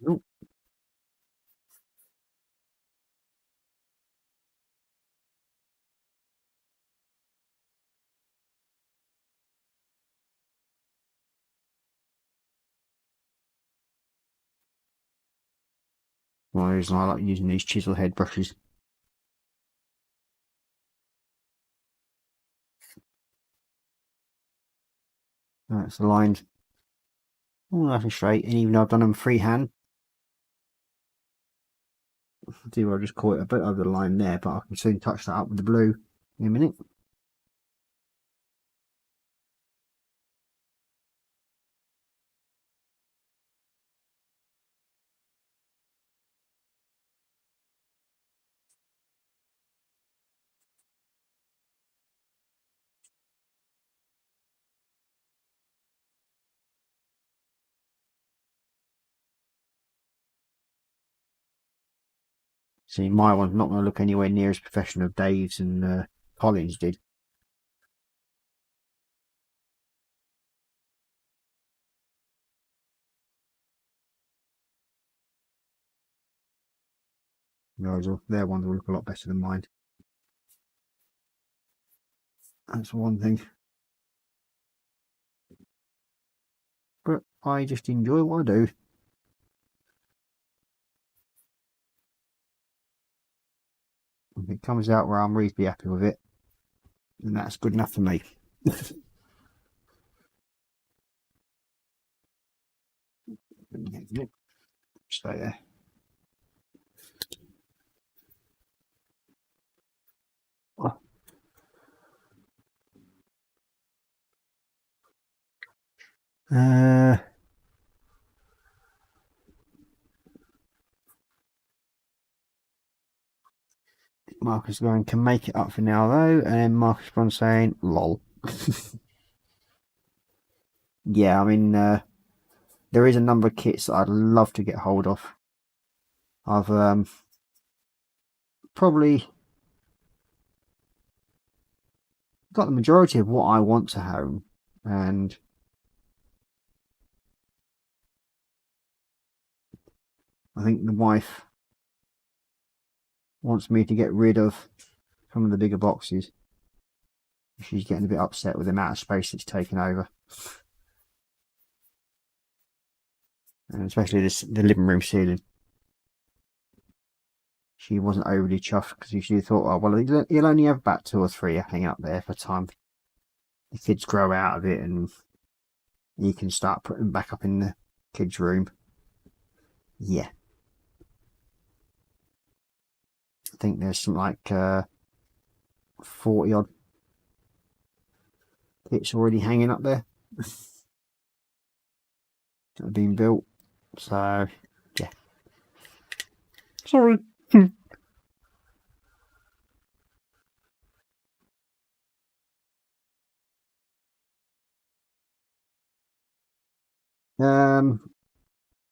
Nope. One reason I like using these chisel head brushes. That's the lines all nice and straight, and even though I've done them freehand, see where I just caught it a bit over the line there, but I can soon touch that up with the blue in a minute. See, my one's not going to look anywhere near as professional as Dave's and Colin's did. Whereas their ones will look a lot better than mine. That's one thing. But I just enjoy what I do. If it comes out where I'm reasonably happy with it, then that's good enough for me. Stay there. Marcus going can make it up for now though, and then Marcus Bron saying lol. Yeah, I mean there is a number of kits that I'd love to get hold of. I've probably got the majority of what I want to home, and I think the wife wants me to get rid of some of the bigger boxes. She's getting a bit upset with the amount of space it's taken over, and especially the living room ceiling. She wasn't overly chuffed because she thought, oh well, you'll only have about 2 or 3 hanging up there for time the kids grow out of it, and you can start putting them back up in the kids' room. Yeah, I think there's some like 40 odd kits already hanging up there that have been built. So yeah, sorry.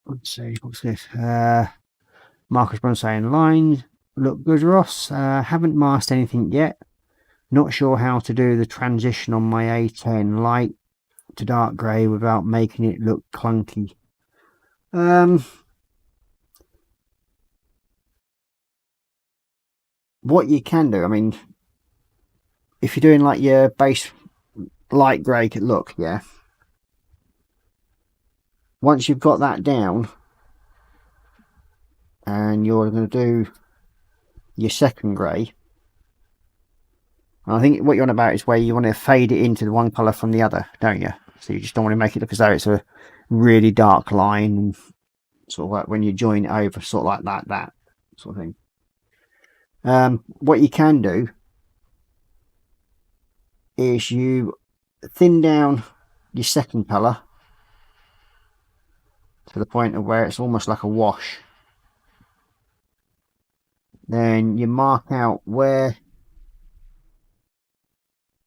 Let's see, what's this? Marcus Brown saying lines look good, Ross. Haven't masked anything yet. Not sure how to do the transition on my A10 light to dark grey without making it look clunky. What you can do, I mean, if you're doing like your base light grey look, yeah. Once you've got that down, and you're going to do your second grey, I think what you're on about is where you want to fade it into the one colour from the other, don't you? So you just don't want to make it look as though it's a really dark line, and sort of like when you join it over, sort of like that sort of thing. What you can do is you thin down your second colour to the point of where it's almost like a wash. Then you mark out where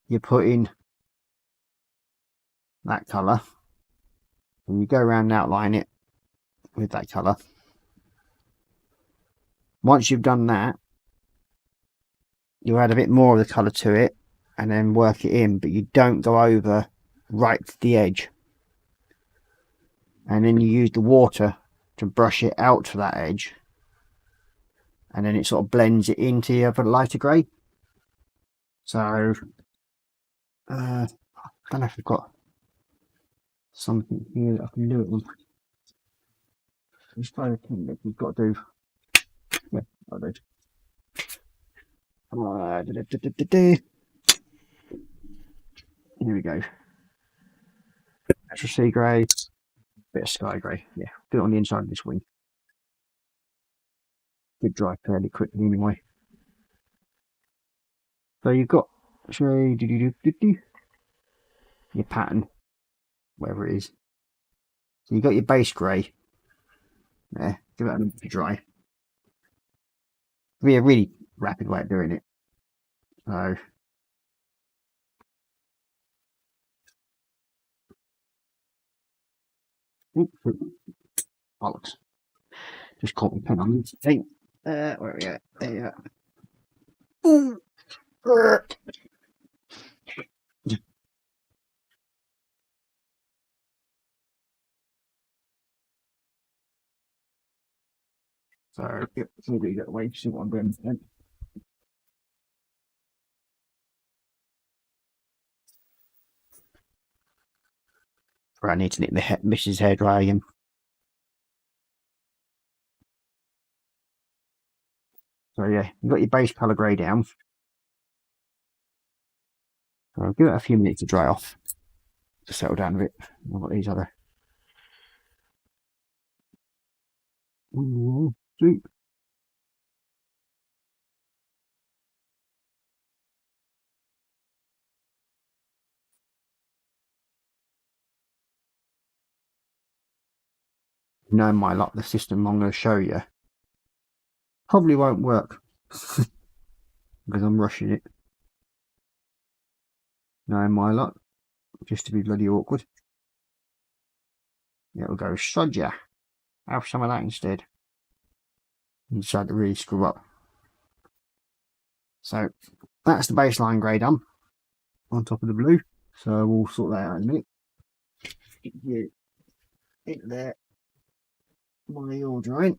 you're putting that colour, and you go around and outline it with that colour. Once you've done that, you add a bit more of the colour to it and then work it in, but you don't go over right to the edge. And then you use the water to brush it out to that edge, and then it sort of blends it into the other lighter grey. So I don't know if I've got something here that I can do it with. Just trying to think that we've got to do. Yeah, I did. Here we go. Extra sea grey, bit of sky grey. Yeah, do it on the inside of this wing. Could dry fairly quickly anyway. So you've got your pattern, whatever it is. So you've got your base grey. There, give that a minute to dry. Be a really rapid way of doing it. So bollocks. Just caught my pen on the thing. Where are we at? There you are. So, yep, somebody get away to see what I'm doing. Right, I need to nick the Mrs. Hairdryer again. So yeah, you've got your base colour grey down. So I'll give it a few minutes to dry off, to settle down a bit. I've got these other. Sweet. knowing my luck, the system I'm going to show you probably won't work because I'm rushing it. Knowing my luck, just to be bloody awkward. Yeah, we'll go sod ya. Have some of that instead. You decide to really screw up. So that's the baseline grey done on top of the blue. So we'll sort that out in a minute. Get you in there while you're drying.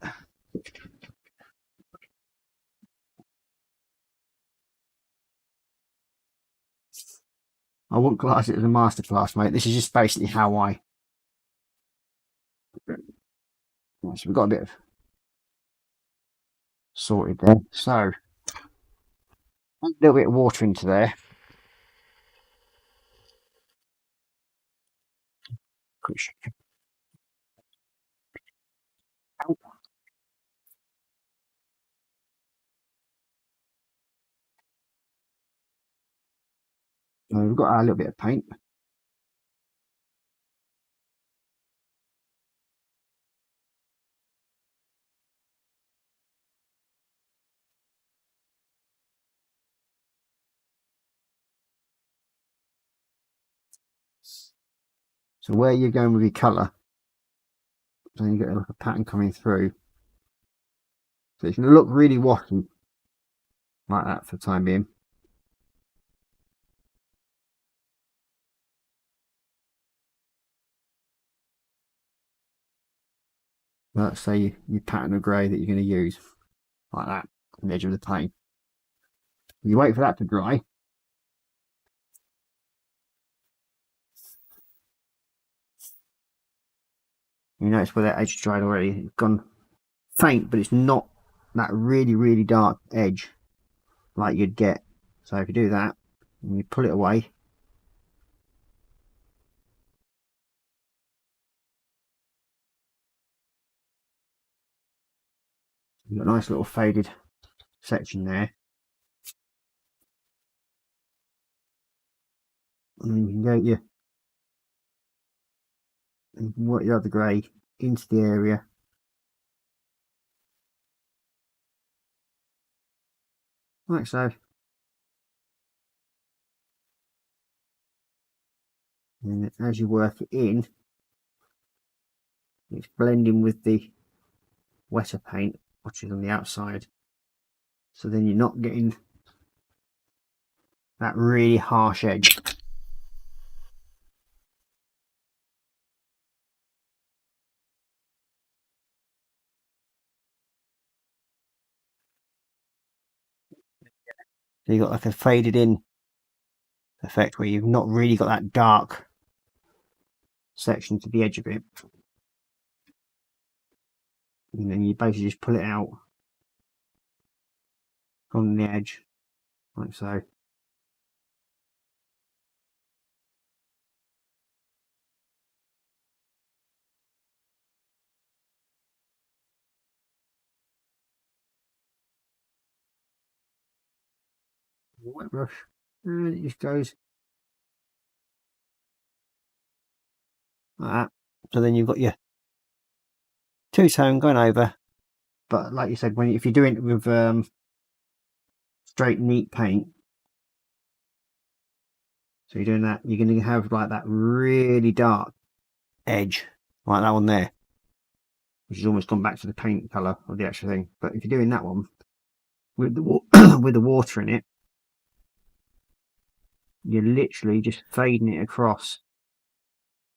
I wouldn't class it as a masterclass, mate. This is just basically how I. Right, so we've got a bit of sorted there. So a little bit of water into there. Quick shake. We've got our little bit of paint. So where you're going with your colour, so you get like a pattern coming through. So it's going to look really washy, like that for the time being. Let's say your pattern of grey that you're going to use, like that, on the edge of the paint. You wait for that to dry. You notice where that edge dried already. It's gone faint, but it's not that really, really dark edge like you'd get. So if you do that and you pull it away, you've got a nice little faded section there. And then you can go you can work your other grey into the area. Like so. And as you work it in, it's blending with the wetter paint, which is on the outside. So then you're not getting that really harsh edge. So you've got like a faded in effect where you've not really got that dark section to the edge of it. And then you basically just pull it out from the edge, like so. Wet brush, and it just goes like that. So then you've got your two-tone going over, but like you said, if you're doing it with straight neat paint, so you're doing that, you're going to have like that really dark edge, like that one there, which has almost gone back to the paint colour of the actual thing. But if you're doing that one with the with the water in it, you're literally just fading it across,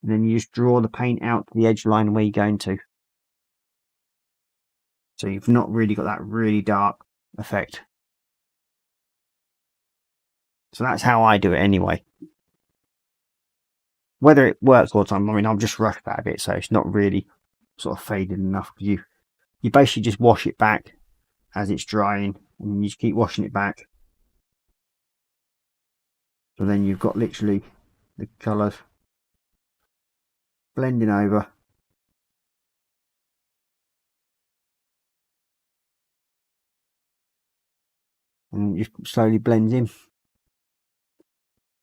and then you just draw the paint out to the edge line where you're going to. So you've not really got that really dark effect. So that's how I do it anyway. Whether it works all the time, I mean, I'll just rush that a bit, so it's not really sort of faded enough. You basically just wash it back as it's drying, and you just keep washing it back. So then you've got literally the colours blending over. And it just slowly blends in.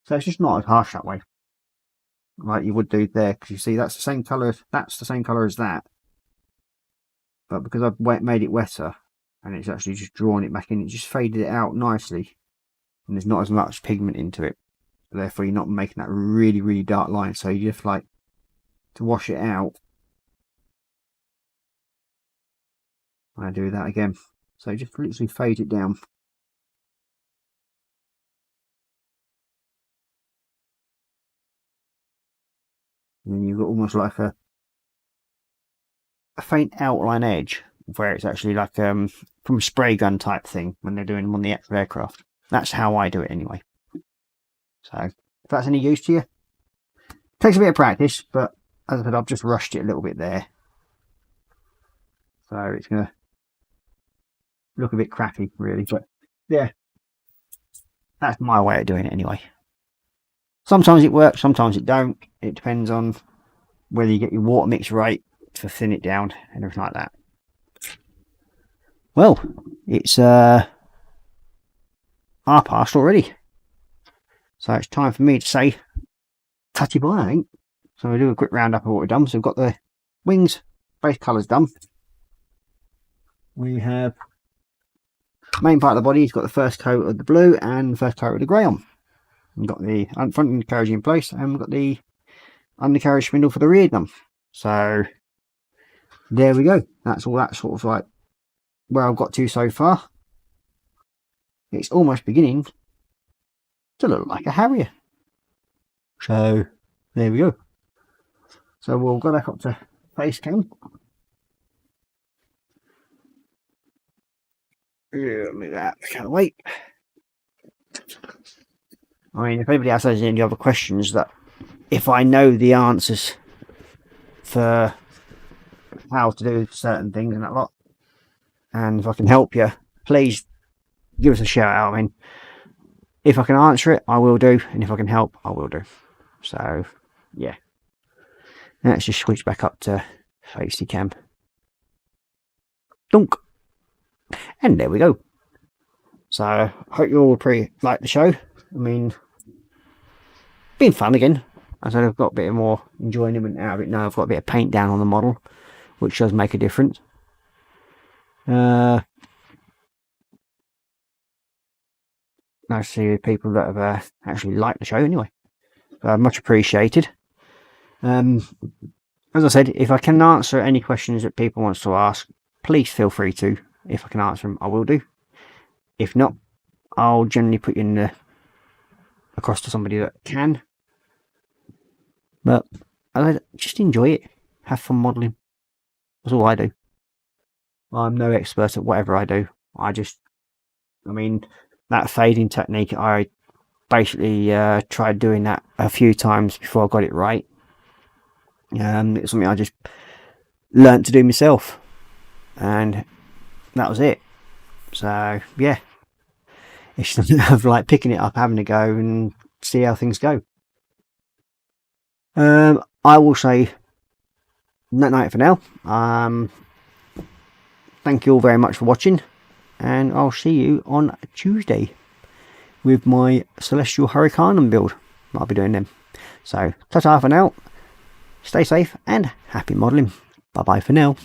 So it's just not as harsh that way, like you would do there, because you see that's the same colour. That's the same colour as that, but because I've made it wetter and it's actually just drawn it back in, it just faded it out nicely, and there's not as much pigment into it. Therefore, you're not making that really, really dark line. So you just like to wash it out. I do that again. So just literally fade it down. And then you've got almost like a faint outline edge where it's actually like from a spray gun type thing when they're doing them on the actual aircraft. That's how I do it anyway. So if that's any use to you, takes a bit of practice, but as I said, I've just rushed it a little bit there. So it's going to look a bit crappy really, but yeah, that's my way of doing it anyway. Sometimes it works, sometimes it don't. It depends on whether you get your water mix right to thin it down and everything like that. Well, it's 1:30 already, so it's time for me to say tatty bye, I think. So we'll do a quick roundup of what we've done. So we've got the wings base colours done. We have main part of the body, it's got the first coat of the blue and the first coat of the grey on. We've got the front undercarriage in place, and we've got the undercarriage spindle for the rear done. So there we go. That's all that sort of like where I've got to so far. It's almost beginning to look like a Harrier. So there we go. So we'll go back up to face cam. Yeah, move that. Can't wait. I mean, if anybody else has any other questions, that if I know the answers for how to do certain things and that lot, and if I can help you, please give us a shout out. I mean, if I can answer it, I will do, and if I can help, I will do. So yeah, let's just switch back up to facey cam. Dunk. And there we go. So I hope you all like the show. I mean, been fun again. I said I've got a bit more enjoyment out of it now. I've got a bit of paint down on the model, which does make a difference. Nice to see people that have actually liked the show anyway. Much appreciated. As I said, if I can answer any questions that people want to ask, please feel free to. If I can answer them, I will do. If not, I'll generally put you in across to somebody that can. But I just enjoy it. Have fun modelling. That's all I do. I'm no expert at whatever I do. I mean, that fading technique, I basically tried doing that a few times before I got it right. It's something I just learnt to do myself, and that was it. So yeah, it's just of like picking it up, having a go, and see how things go. I will say night for now. Thank you all very much for watching, and I'll see you on Tuesday with my Celestial Hurricane build. I'll be doing them. So ta-ta for now. Stay safe and happy modelling. Bye bye for now.